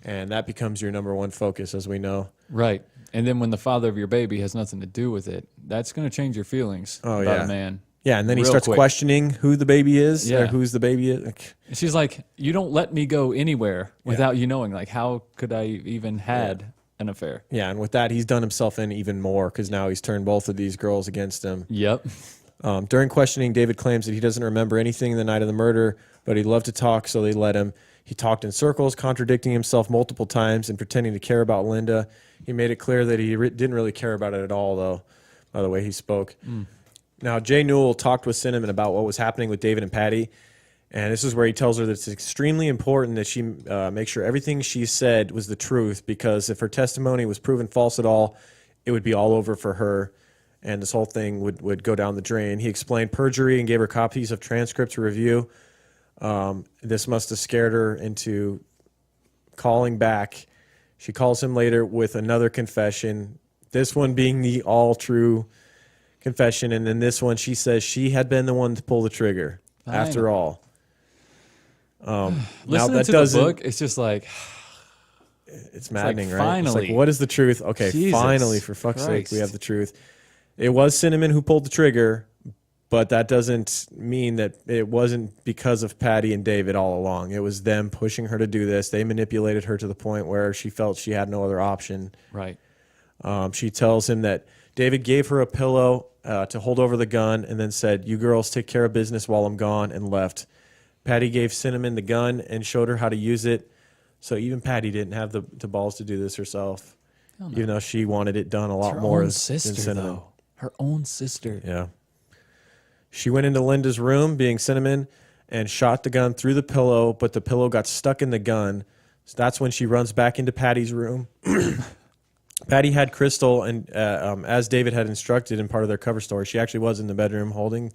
S1: and that becomes your number one focus, as we know.
S2: Right. And then when the father of your baby has nothing to do with it, that's going to change your feelings about a man.
S1: Yeah, and then he
S2: Real
S1: starts
S2: quick.
S1: questioning who the baby is, or
S2: Yeah.
S1: whose the baby is.
S2: And she's like, you don't let me go anywhere without you knowing. Like, how could I even had an affair?
S1: Yeah, and with that, he's done himself in even more because now he's turned both of these girls against him.
S2: Yep.
S1: During questioning, David claims that he doesn't remember anything the night of the murder, but he'd love to talk, so they let him. He talked in circles, contradicting himself multiple times and pretending to care about Linda. He made it clear that he didn't really care about it at all, though, by the way he spoke. Now, Jay Newell talked with Cinnamon about what was happening with David and Patty, and this is where he tells her that it's extremely important that she make sure everything she said was the truth, because if her testimony was proven false at all, it would be all over for her, and this whole thing would go down the drain. He explained perjury and gave her copies of transcripts to review. This must have scared her into calling back. She calls him later with another confession, this one being the all-true confession, and then this one she says she had been the one to pull the trigger after all.
S2: Listening to the book, it's just like...
S1: It's maddening,
S2: like,
S1: right?
S2: finally.
S1: It's like, what is the truth? Okay,
S2: Jesus
S1: finally, for fuck's sake, we
S2: Christ.
S1: have the truth. It was Cinnamon who pulled the trigger, but that doesn't mean that it wasn't because of Patty and David all along. It was them pushing her to do this. They manipulated her to the point where she felt she had no other option.
S2: Right.
S1: She tells him that David gave her a pillow to hold over the gun and then said, "You girls take care of business while I'm gone," and left. Patty gave Cinnamon the gun and showed her how to use it. So even Patty didn't have the balls to do this herself, even though she wanted it done a lot
S2: Her
S1: more
S2: own
S1: than
S2: sister,
S1: Cinnamon.
S2: though. Her own sister.
S1: Yeah. She went into Linda's room, being Cinnamon, and shot the gun through the pillow, but the pillow got stuck in the gun. So that's when she runs back into Patty's room. Patty had Crystal, and as David had instructed in part of their cover story, she actually was in the bedroom holding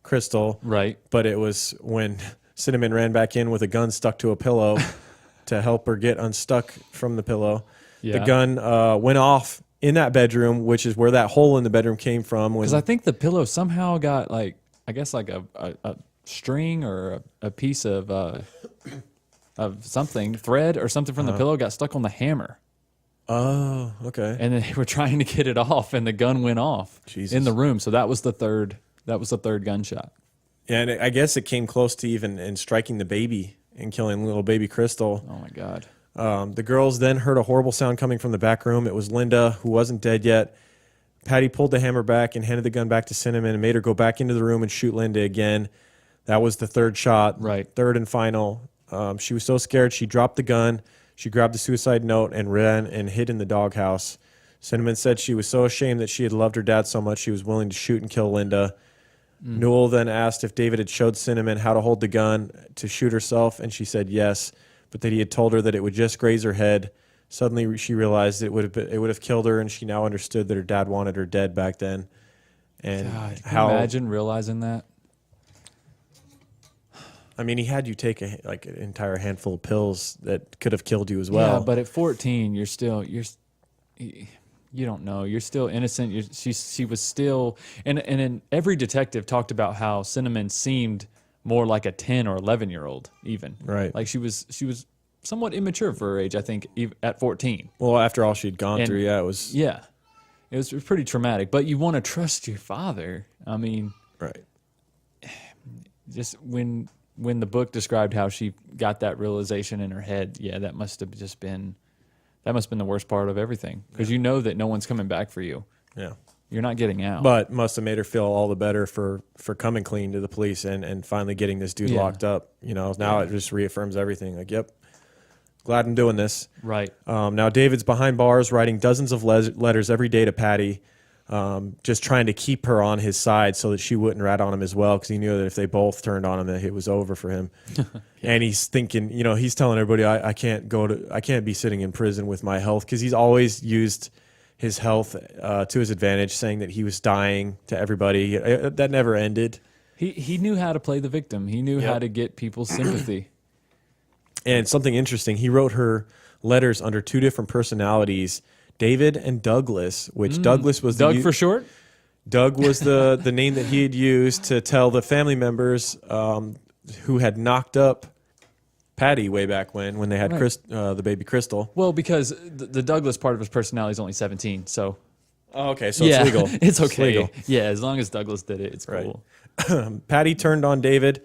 S1: Crystal.
S2: Right.
S1: But it was when Cinnamon ran back in with a gun stuck to a pillow to help her get unstuck from the pillow.
S2: Yeah.
S1: The gun went off in that bedroom, which is where that hole in the bedroom came from.
S2: Because I think the pillow somehow got, like, I guess like a string or a piece of something, thread or something from the pillow got stuck on the hammer.
S1: Oh, okay.
S2: And then they were trying to get it off, and the gun went off in the room. So that was the third gunshot.
S1: Yeah, and I guess it came close to even in striking the baby and killing little baby Crystal.
S2: Oh my God.
S1: The girls then heard a horrible sound coming from the back room. It was Linda, who wasn't dead yet. Patty pulled the hammer back and handed the gun back to Cinnamon and made her go back into the room and shoot Linda again. That was the third shot,
S2: Right.
S1: Third and final. She was so scared she dropped the gun. She grabbed the suicide note and ran and hid in the doghouse. Cinnamon said she was so ashamed that she had loved her dad so much she was willing to shoot and kill Linda. Newell then asked if David had showed Cinnamon how to hold the gun to shoot herself, and she said yes, but that he had told her that it would just graze her head. Suddenly she realized it would have killed her, and she now understood that her dad wanted her dead back then. And
S2: God, can you imagine realizing that?
S1: I mean, he had you take an entire handful of pills that could have killed you as well.
S2: Yeah, but at 14, you don't know. You're still innocent. She was still, and every detective talked about how Cinnamon seemed more like a 10 or 11-year-old even.
S1: Right.
S2: Like she was somewhat immature for her age, I think, at 14.
S1: Well, after all she'd gone
S2: And-
S1: through, it was
S2: Yeah. It was pretty traumatic. But you want to trust your father. I mean,
S1: right.
S2: just when the book described how she got that realization in her head, that must have been the worst part of everything. Because you know that no one's coming back for you.
S1: Yeah.
S2: You're not getting out.
S1: But must have made her feel all the better for coming clean to the police and finally getting this dude locked up. You know, now it just reaffirms everything. Like, yep, glad I'm doing this.
S2: Right.
S1: Now David's behind bars writing dozens of letters every day to Patty, just trying to keep her on his side so that she wouldn't rat on him as well, because he knew that if they both turned on him, that it was over for him. And he's thinking, you know, he's telling everybody, I can't be sitting in prison with my health, because he's always used his health to his advantage, saying that he was dying to everybody. That never ended.
S2: He knew how to play the victim. He knew how to get people's sympathy.
S1: And something interesting, he wrote her letters under two different personalities, David and Douglas, which Douglas was
S2: Doug for short?
S1: Doug was the name that he had used to tell the family members who had knocked up Patty way back when they had the baby Crystal.
S2: Well, because the Douglas part of his personality is only 17, so...
S1: Oh, okay, so it's legal.
S2: It's okay.
S1: legal.
S2: Yeah, as long as Douglas did it, it's cool.
S1: Patty turned on David.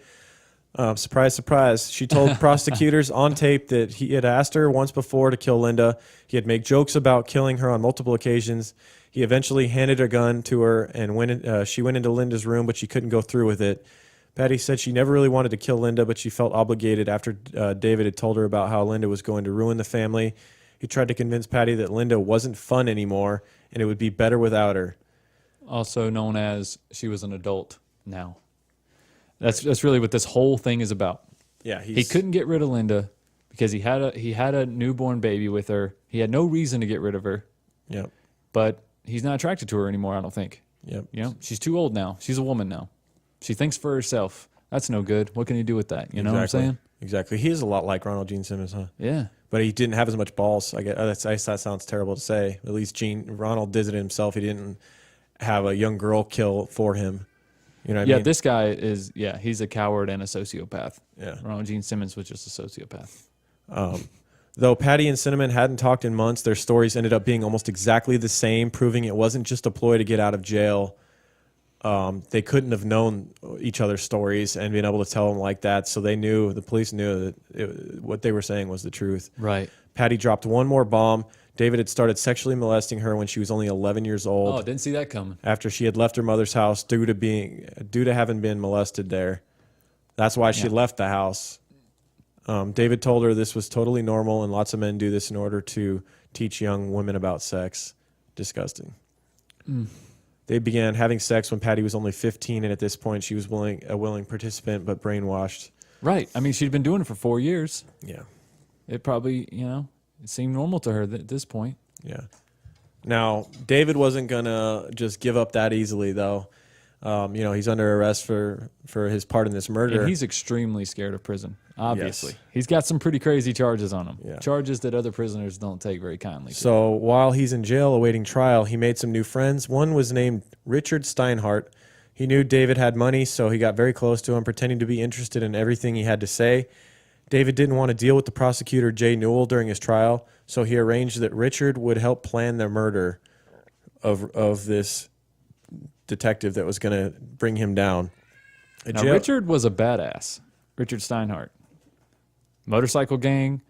S1: Surprise, surprise. She told prosecutors on tape that he had asked her once before to kill Linda. He had made jokes about killing her on multiple occasions. He eventually handed a gun to her, and she went into Linda's room, but she couldn't go through with it. Patty said she never really wanted to kill Linda, but she felt obligated after David had told her about how Linda was going to ruin the family. He tried to convince Patty that Linda wasn't fun anymore, and it would be better without her.
S2: Also known as she was an adult now. That's really what this whole thing is about.
S1: Yeah,
S2: he couldn't get rid of Linda because he had a newborn baby with her. He had no reason to get rid of her.
S1: Yep.
S2: But he's not attracted to her anymore, I don't think.
S1: Yep.
S2: You know, she's too old now. She's a woman now. She thinks for herself. That's no good. What can you do with that? You know what I'm saying?
S1: Exactly. He is a lot like Ronald Gene Simmons, huh?
S2: Yeah.
S1: But he didn't have as much balls. I guess that sounds terrible to say. At least Ronald did it himself. He didn't have a young girl kill for him. You know what I mean?
S2: This guy is, he's a coward and a sociopath.
S1: Yeah.
S2: Ronald Gene Simmons was just a sociopath.
S1: Though Patty and Cinnamon hadn't talked in months, their stories ended up being almost exactly the same, proving it wasn't just a ploy to get out of jail. They couldn't have known each other's stories and been able to tell them like that, so the police knew that what they were saying was the truth.
S2: Right.
S1: Patty dropped one more bomb. David had started sexually molesting her when she was only 11 years old.
S2: Oh, didn't see that coming.
S1: After she had left her mother's house due to having been molested there. That's why she left the house. David told her this was totally normal and lots of men do this in order to teach young women about sex. Disgusting. They began having sex when Patty was only 15, and at this point she was a willing participant but brainwashed.
S2: Right. I mean, she'd been doing it for 4 years.
S1: Yeah.
S2: It probably, it seemed normal to her at this point.
S1: Yeah. Now, David wasn't going to just give up that easily, though. He's under arrest for his part in this murder.
S2: And he's extremely scared of prison, obviously.
S1: Yes.
S2: He's got some pretty crazy charges on him.
S1: Yeah.
S2: Charges that other prisoners don't take very kindly to.
S1: So while he's in jail awaiting trial, he made some new friends. One was named Richard Steinhardt. He knew David had money, so he got very close to him, pretending to be interested in everything he had to say. David didn't want to deal with the prosecutor, Jay Newell, during his trial, so he arranged that Richard would help plan the murder of this detective that was going to bring him down.
S2: Now, Richard was a badass. Richard Steinhardt. Motorcycle gang,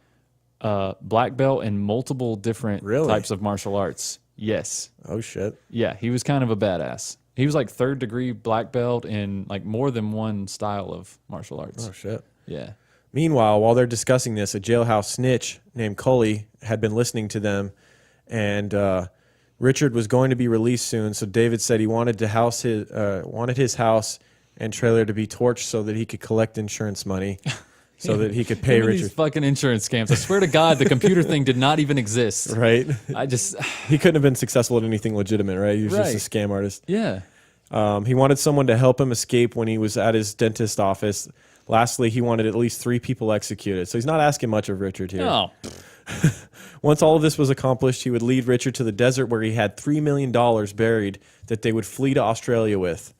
S2: black belt in multiple different types of martial arts. Yes.
S1: Oh, shit.
S2: Yeah, he was kind of a badass. He was like 3rd degree black belt in like more than one style of martial arts.
S1: Oh, shit.
S2: Yeah.
S1: Meanwhile, while they're discussing this, a jailhouse snitch named Cully had been listening to them, and Richard was going to be released soon. So David said he wanted his house and trailer to be torched so that he could collect insurance money, so that he could pay Richard.
S2: These fucking insurance scams. I swear to God, the computer thing did not even exist.
S1: Right?
S2: He
S1: couldn't have been successful at anything legitimate, right? He was just a scam artist.
S2: Yeah.
S1: He wanted someone to help him escape when he was at his dentist office. Lastly, he wanted at least 3 people executed. So he's not asking much of Richard here.
S2: No.
S1: Once all of this was accomplished, he would lead Richard to the desert where he had $3 million buried that they would flee to Australia with.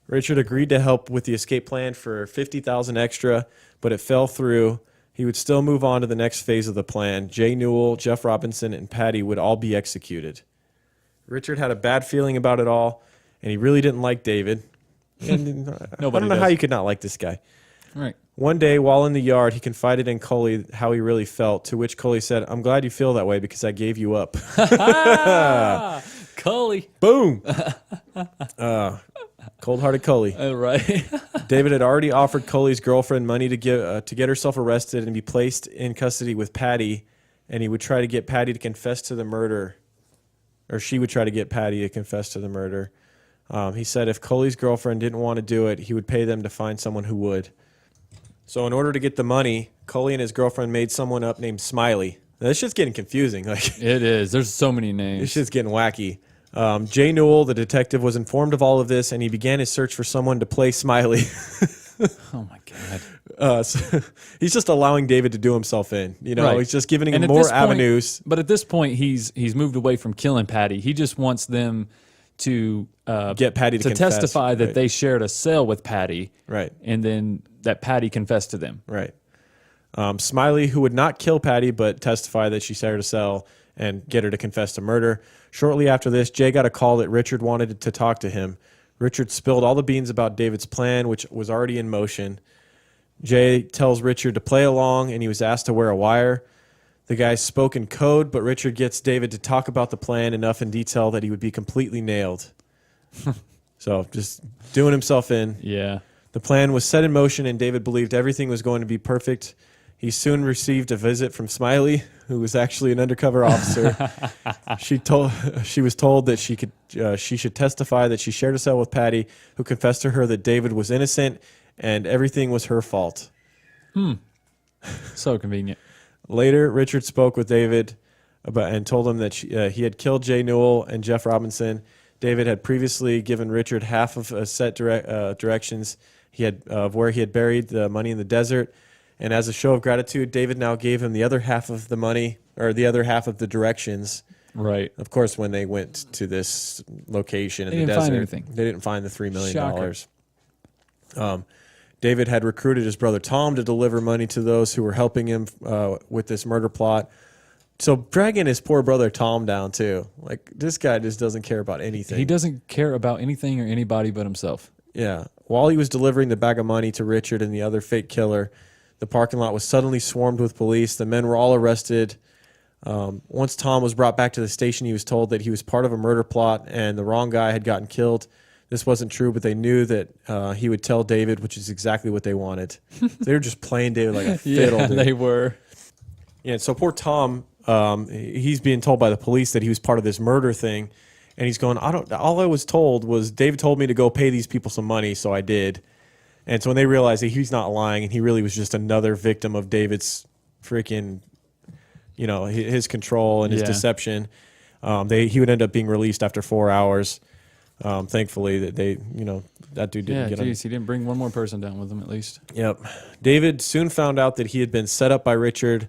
S1: Richard agreed to help with the escape plan for $50,000 extra, but it fell through. he would still move on to the next phase of the plan. Jay Newell, Jeff Robinson, and Patty would all be executed. Richard had a bad feeling about it all, and he really didn't like David. And I don't know how you could not like this guy.
S2: Right.
S1: One day, while in the yard, he confided in Coley how he really felt, to which Coley said, "I'm glad you feel that way because I gave you up."
S2: Cully.
S1: Boom. Cold-hearted Coley.
S2: Right.
S1: David had already offered Coley's girlfriend money to get herself arrested and be placed in custody with Patty, and he would try to get Patty to confess to the murder, or she would try to get Patty to confess to the murder. He said if Coley's girlfriend didn't want to do it, he would pay them to find someone who would. So in order to get the money, Coley and his girlfriend made someone up named Smiley. Now, this shit's getting confusing. Like,
S2: It is. There's so many names.
S1: this shit's getting wacky. Jay Newell, the detective, was informed of all of this, and he began his search for someone to play Smiley.
S2: Oh my God.
S1: So he's just allowing David to do himself in. You know,
S2: Right.
S1: he's just giving him
S2: at
S1: more
S2: this point-
S1: avenues.
S2: But at this point, he's moved away from killing Patty. He just wants them to
S1: Get Patty to confess,
S2: testify that
S1: right.
S2: they shared a cell with Patty,
S1: Right.
S2: and then that Patty confessed to them.
S1: Right. Smiley, who would not kill Patty, but testify that she shared a cell and get her to confess to murder. Shortly after this, Jay got a call that Richard wanted to talk to him. Richard spilled all the beans about David's plan, which was already in motion. Jay tells Richard to play along, and he was asked to wear a wire. The guys spoke in code, but Richard gets David to talk about the plan enough in detail that he would be completely nailed. So just doing himself in.
S2: Yeah.
S1: The plan was set in motion, and David believed everything was going to be perfect. He soon received a visit from Smiley, who was actually an undercover officer. She was told that she should testify that she shared a cell with Patty, who confessed to her that David was innocent and everything was her fault.
S2: So convenient.
S1: Later, Richard spoke with David and told him that he had killed Jay Newell and Jeff Robinson. David had previously given Richard half of a set directions of where he had buried the money in the desert. And as a show of gratitude, David now gave him the other half of the money, or the other half of the directions.
S2: Right.
S1: Of course, when they went to this location in the
S2: They didn't
S1: desert,
S2: find anything.
S1: they didn't find the $3 million.
S2: Shocker.
S1: David had recruited his brother Tom to deliver money to those who were helping him with this murder plot. So dragging his poor brother Tom down too. Like, this guy just doesn't care about anything.
S2: He doesn't care about anything or anybody but himself.
S1: Yeah. While he was delivering the bag of money to Richard and the other fake killer, the parking lot was suddenly swarmed with police. The men were all arrested. Once Tom was brought back to the station, he was told that he was part of a murder plot and the wrong guy had gotten killed. This wasn't true, but they knew that he would tell David, which is exactly what they wanted. They were just playing David like a fiddle.
S2: Yeah,
S1: dude.
S2: they were.
S1: Yeah, so poor Tom, he's being told by the police that he was part of this murder thing, and he's going, all I was told was David told me to go pay these people some money, so I did. And so when they realized that he's not lying and he really was just another victim of David's freaking, his control and his deception, he would end up being released after 4 hours. Thankfully, that that dude didn't get him.
S2: He didn't bring one more person down with him at least.
S1: Yep. David soon found out that he had been set up by Richard,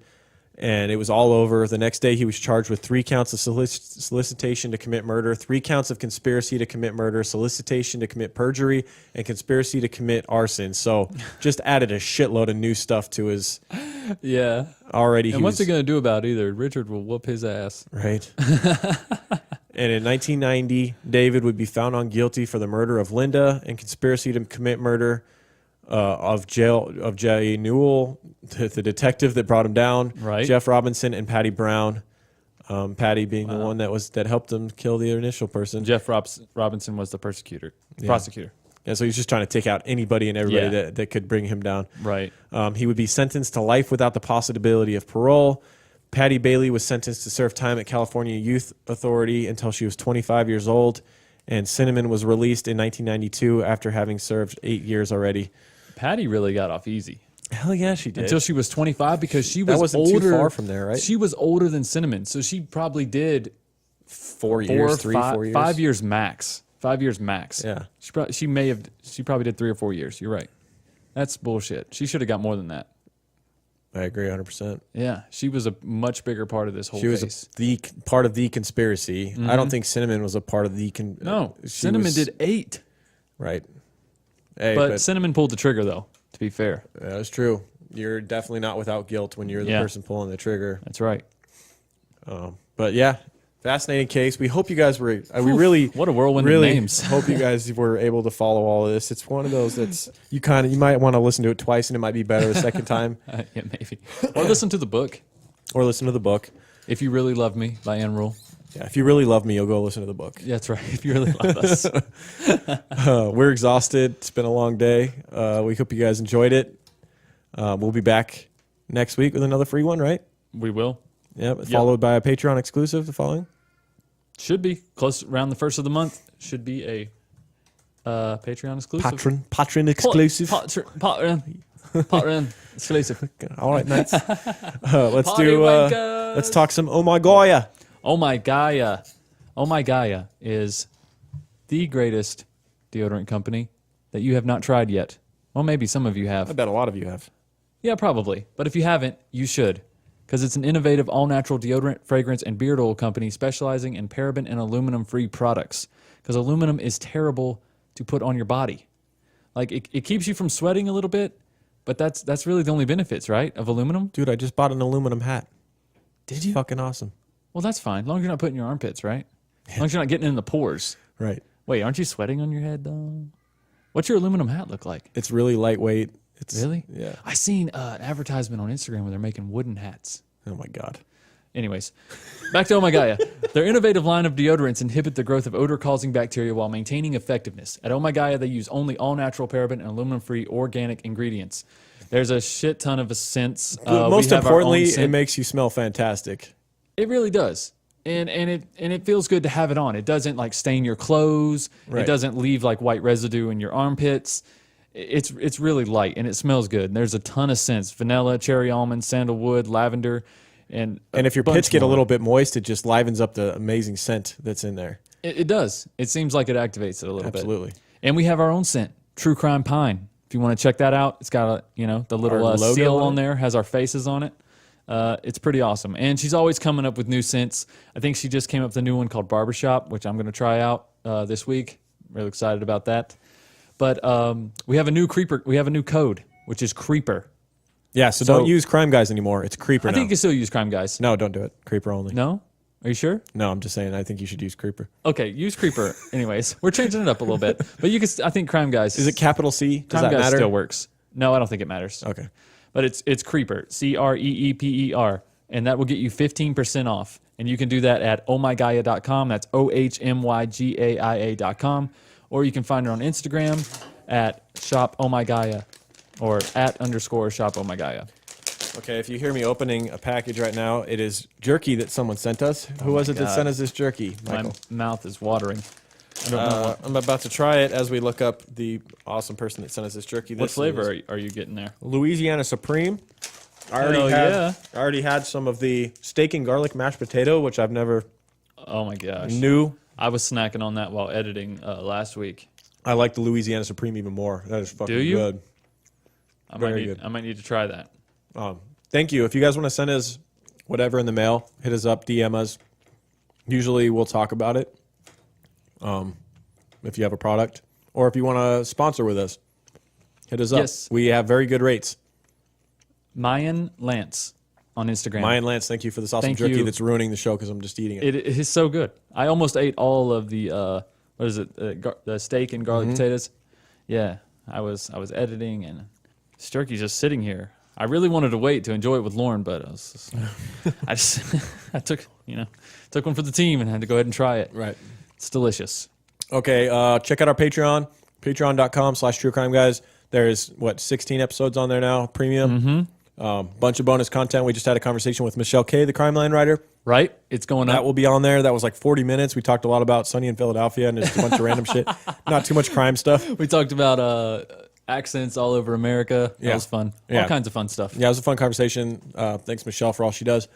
S1: and it was all over. The next day, he was charged with 3 counts of solicitation to commit murder, 3 counts of conspiracy to commit murder, solicitation to commit perjury, and conspiracy to commit arson. So just added a shitload of new stuff to his already.
S2: And what's he going to do about it either? Richard will whoop his ass.
S1: Right. And in 1990, David would be found on guilty for the murder of Linda and conspiracy to commit murder of Jay Newell, the detective that brought him down,
S2: Right.
S1: Jeff Robinson, and Patty Brown. Patty being the one that helped him kill the initial person.
S2: Jeff Robinson was the prosecutor.
S1: Yeah, so he's just trying to take out anybody and everybody that could bring him down.
S2: Right.
S1: He would be sentenced to life without the possibility of parole. Patty Bailey was sentenced to serve time at California Youth Authority until she was 25 years old. And Cinnamon was released in 1992 after having served 8 years already.
S2: Patty really got off easy.
S1: Hell yeah, she did.
S2: Until she was 25 because she was
S1: That wasn't
S2: older.
S1: too far from there, right?
S2: She was older than Cinnamon. So she probably did
S1: 4 years, 4 years.
S2: 5 years max. 5 years max.
S1: Yeah.
S2: She probably did 3 or 4 years. You're right. That's bullshit. She should have got more than that.
S1: I agree 100%.
S2: Yeah, she was a much bigger part of this whole
S1: She was
S2: case.
S1: the part of the conspiracy. I don't think Cinnamon was a part of the
S2: No, Cinnamon did 8.
S1: Right. Hey,
S2: But Cinnamon pulled the trigger, though, to be fair.
S1: that's true. you're definitely not without guilt when you're the
S2: Yeah.
S1: person pulling the trigger.
S2: That's right.
S1: But yeah, fascinating case. We hope you guys were. We really,
S2: What a whirlwind of
S1: really
S2: names.
S1: hope you guys were able to follow all of this. It's one of those that's you might want to listen to it twice, and it might be better the second time,
S2: Yeah, maybe. Or listen to the book.
S1: or listen to the book.
S2: If You Really Love Me by Ann Rule.
S1: Yeah, if you really love me, you'll go listen to the book.
S2: Yeah, that's right. If you really love us.
S1: We're exhausted. It's been a long day. We hope you guys enjoyed it. We'll be back next week with another free one, right?
S2: We will.
S1: Yep. Followed by a Patreon exclusive the following.
S2: Should be. Close around the first of the month. Should be a Patreon exclusive.
S1: Patron exclusive.
S2: Patreon exclusive.
S1: All right, mates. Let's
S2: Party
S1: do.
S2: wankers.
S1: Let's talk some. Oh my Gaia.
S2: Oh My Gaia. Oh My Gaia is the greatest deodorant company that you have not tried yet. Well, maybe some of you
S1: I
S2: have.
S1: bet a lot of you have.
S2: Yeah, probably. But if you haven't, you should. Because it's an innovative, all-natural deodorant, fragrance, and beard oil company specializing in paraben and aluminum-free products. Because aluminum is terrible to put on your body. Like, it keeps you from sweating a little bit, but that's really the only benefits, right, of aluminum?
S1: Dude, I just bought an aluminum hat.
S2: Did you?
S1: Fucking awesome.
S2: Well, that's fine. As long as you're not putting your armpits, right? As long as you're not getting in the pores.
S1: Right.
S2: Wait, aren't you sweating on your head, though? What's your aluminum hat look like?
S1: It's really lightweight. It's
S2: Really?
S1: Yeah.
S2: I seen an advertisement on Instagram where they're making wooden hats.
S1: Oh my God.
S2: Anyways, back to Oh My Gaia. Their innovative line of deodorants inhibit the growth of odor-causing bacteria while maintaining effectiveness. At Oh My Gaia, they use only all-natural paraben and aluminum-free organic ingredients. There's a shit ton of scents.
S1: Most
S2: We have our own
S1: importantly,
S2: scent.
S1: it makes you smell fantastic.
S2: It really does. And it feels good to have it on. It doesn't like stain your clothes.
S1: Right.
S2: It doesn't leave like white residue in your armpits. It's really light and it smells good. And there's a ton of scents: vanilla, cherry almond, sandalwood, lavender, and
S1: And if your
S2: bunch
S1: pits get a
S2: more.
S1: little bit moist, it just livens up the amazing scent that's in there.
S2: It does. It seems like it activates it a little bit.
S1: Absolutely.
S2: And we have our own scent, True Crime Pine. If you want to check that out, it's got the little
S1: Our logo
S2: seal
S1: on
S2: on
S1: it?
S2: there, has our faces on it. It's pretty awesome. And she's always coming up with new scents. I think she just came up with a new one called Barbershop, which I'm going to try out this week. Really excited about that. But we have a new creeper. We have a new code, which is Creeper.
S1: Yeah, so
S2: So-
S1: don't use Crime Guys anymore. It's Creeper
S2: I
S1: now.
S2: think you can still use Crime Guys.
S1: No, don't do it. Creeper only.
S2: No? Are you sure?
S1: No, I'm just saying I think you should use Creeper.
S2: Okay, use Creeper. Anyways, we're changing it up a little bit. But you can. I think Crime Guys.
S1: Is it capital C? Does
S2: Crime
S1: that
S2: Guys
S1: matter?
S2: still works. No, I don't think it matters.
S1: Okay.
S2: But it's Creeper, CREEPER, and that will get you 15% off. And you can do that at ohmygaia.com. That's OHMYGAIA.com. Or you can find her on Instagram at shop ohmygaia or at _ shop ohmygaia.
S1: Okay, if you hear me opening a package right now, it is jerky that someone sent us. Who was it that
S2: God.
S1: sent us this jerky, Michael?
S2: My mouth is watering. I don't know
S1: I'm about to try it as we look up the awesome person that sent us this jerky.
S2: what
S1: This
S2: flavor
S1: is
S2: are you getting there.
S1: Louisiana Supreme. I
S2: Hell yeah.
S1: already had some of the steak and garlic mashed potato, which I've never
S2: Oh my gosh.
S1: knew.
S2: I was snacking on that while editing last week.
S1: I like the Louisiana Supreme even more. That is fucking
S2: Do you?
S1: good. Very good.
S2: I might need to try that.
S1: Thank you. If you guys want to send us whatever in the mail, hit us up, DM us. Usually we'll talk about it. If you have a product, or if you want to sponsor with us, hit us up.
S2: Yes.
S1: We have very good rates.
S2: Mayan Lance on Instagram.
S1: Mayan Lance, thank you for this awesome
S2: Thank
S1: jerky
S2: you.
S1: that's ruining the show because I'm just eating it.
S2: It is so good. I almost ate all of the what is it? The steak and garlic potatoes. Yeah, I was editing and this turkey's just sitting here. I really wanted to wait to enjoy it with Lauren, but I took one for the team and had to go ahead and try it.
S1: Right.
S2: It's delicious.
S1: Okay, check out our Patreon, patreon.com/truecrimeguys. There's, 16 episodes on there now, premium. Bunch of bonus content. We just had a conversation with Michelle K., the Crime Line writer.
S2: Right? It's going
S1: That
S2: up.
S1: will be on there. That was like 40 minutes. We talked a lot about Sunny in Philadelphia and just a bunch of random shit. Not too much crime stuff.
S2: We talked about accents all over America. That
S1: Yeah.
S2: was fun.
S1: Yeah.
S2: All kinds of fun stuff.
S1: Yeah, it was a fun conversation. Thanks, Michelle, for all she does.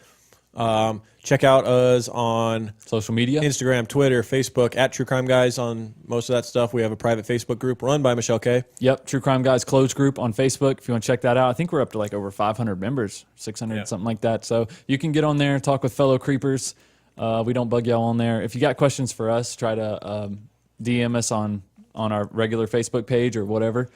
S1: Check out us on
S2: Social media.
S1: Instagram, Twitter, Facebook, at True Crime Guys on most of that stuff. We have a private Facebook group run by Michelle K.
S2: Yep, True Crime Guys closed group on Facebook. If you want to check that out, I think we're up to like over 500 members, 600,
S1: Yeah.
S2: something like that. So you can get on there, talk with fellow creepers. We don't bug y'all on there. If you got questions for us, try to DM us on our regular Facebook page or whatever.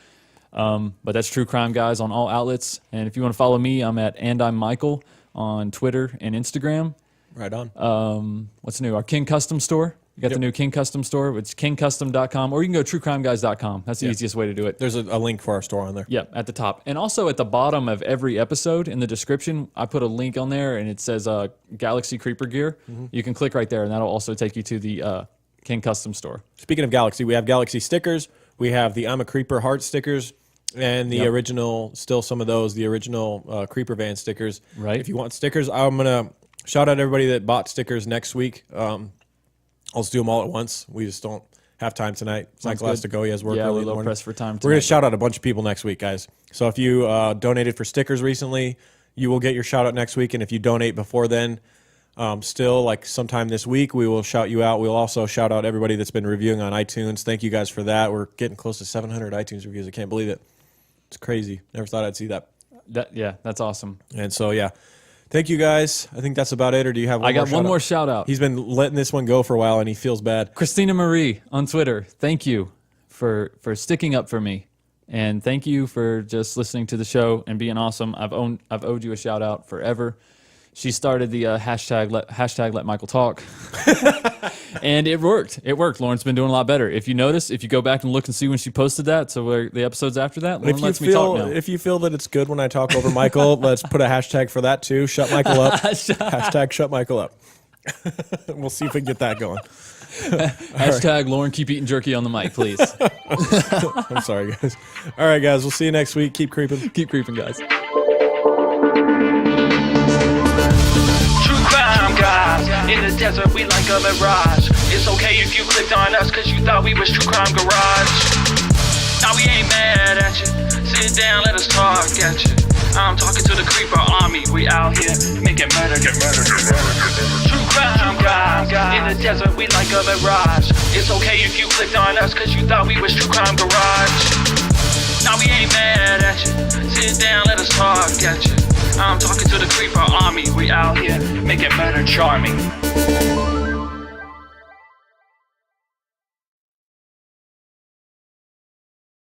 S2: But that's True Crime Guys on all outlets. And if you want to follow me, I'm at And I'm Michael on Twitter and Instagram.
S1: Right on.
S2: What's new? Our King Custom store. You got the new King Custom store. It's kingcustom.com, or you can go truecrimeguys.com. That's the easiest way to do it.
S1: There's a link for our store on there.
S2: Yeah, at the top. And also at the bottom of every episode in the description, I put a link on there, and it says Galaxy Creeper Gear. You can click right there, and that'll also take you to the King Custom store.
S1: Speaking of Galaxy, we have Galaxy stickers. We have the I'm a Creeper heart stickers and the original, still some of those, the original Creeper Van stickers.
S2: Right.
S1: If you want stickers, I'm going to shout out everybody that bought stickers next week. I'll just do them all at once. We just don't have time tonight. Michael has to go. He has work
S2: Yeah,
S1: early
S2: we're a
S1: in the
S2: little
S1: morning.
S2: pressed for time
S1: We're going
S2: tonight.
S1: to shout out a bunch of people next week, guys. So if you donated for stickers recently, you will get your shout out next week. And if you donate before then, still like sometime this week, we will shout you out. We'll also shout out everybody that's been reviewing on iTunes. Thank you guys for that. We're getting close to 700 iTunes reviews. I can't believe it. It's crazy. Never thought I'd see that.
S2: That's awesome.
S1: And so, yeah. Thank you, guys. I think that's about it. Or do you have one
S2: I
S1: more
S2: got one more shout out.
S1: He's been letting this one go for a while, and he feels bad.
S2: Christina Marie on Twitter. Thank you for sticking up for me. And thank you for just listening to the show and being awesome. I've owed you a shout out forever. She started the hashtag Let Michael Talk. And it worked. It worked. Lauren's been doing a lot better. If you notice, if you go back and look and see when she posted that, so where the episodes after that, Lauren lets me talk now.
S1: If you feel that it's good when I talk over Michael, let's put a hashtag for that too. Shut Michael up. Hashtag shut Michael up. We'll see if we can get that going.
S2: Hashtag Lauren, keep eating jerky on the mic, please.
S1: I'm sorry, guys. All right, guys. We'll see you next week. Keep creeping.
S2: Keep creeping, guys.
S5: True crime guys, in the desert we like a mirage. It's okay if you clicked on us cause you thought we was True Crime Garage. Now we ain't mad at you, sit down, let us talk at you. I'm talking to the Creeper Army, we out here making murder, get murder, get murder. True crime guys, in the desert we like a mirage. It's okay if you clicked on us cause you thought we was True Crime Garage. Now we ain't mad at you, sit down, let us talk at you. I'm talking to the Creeper Army, we out here making murder charming.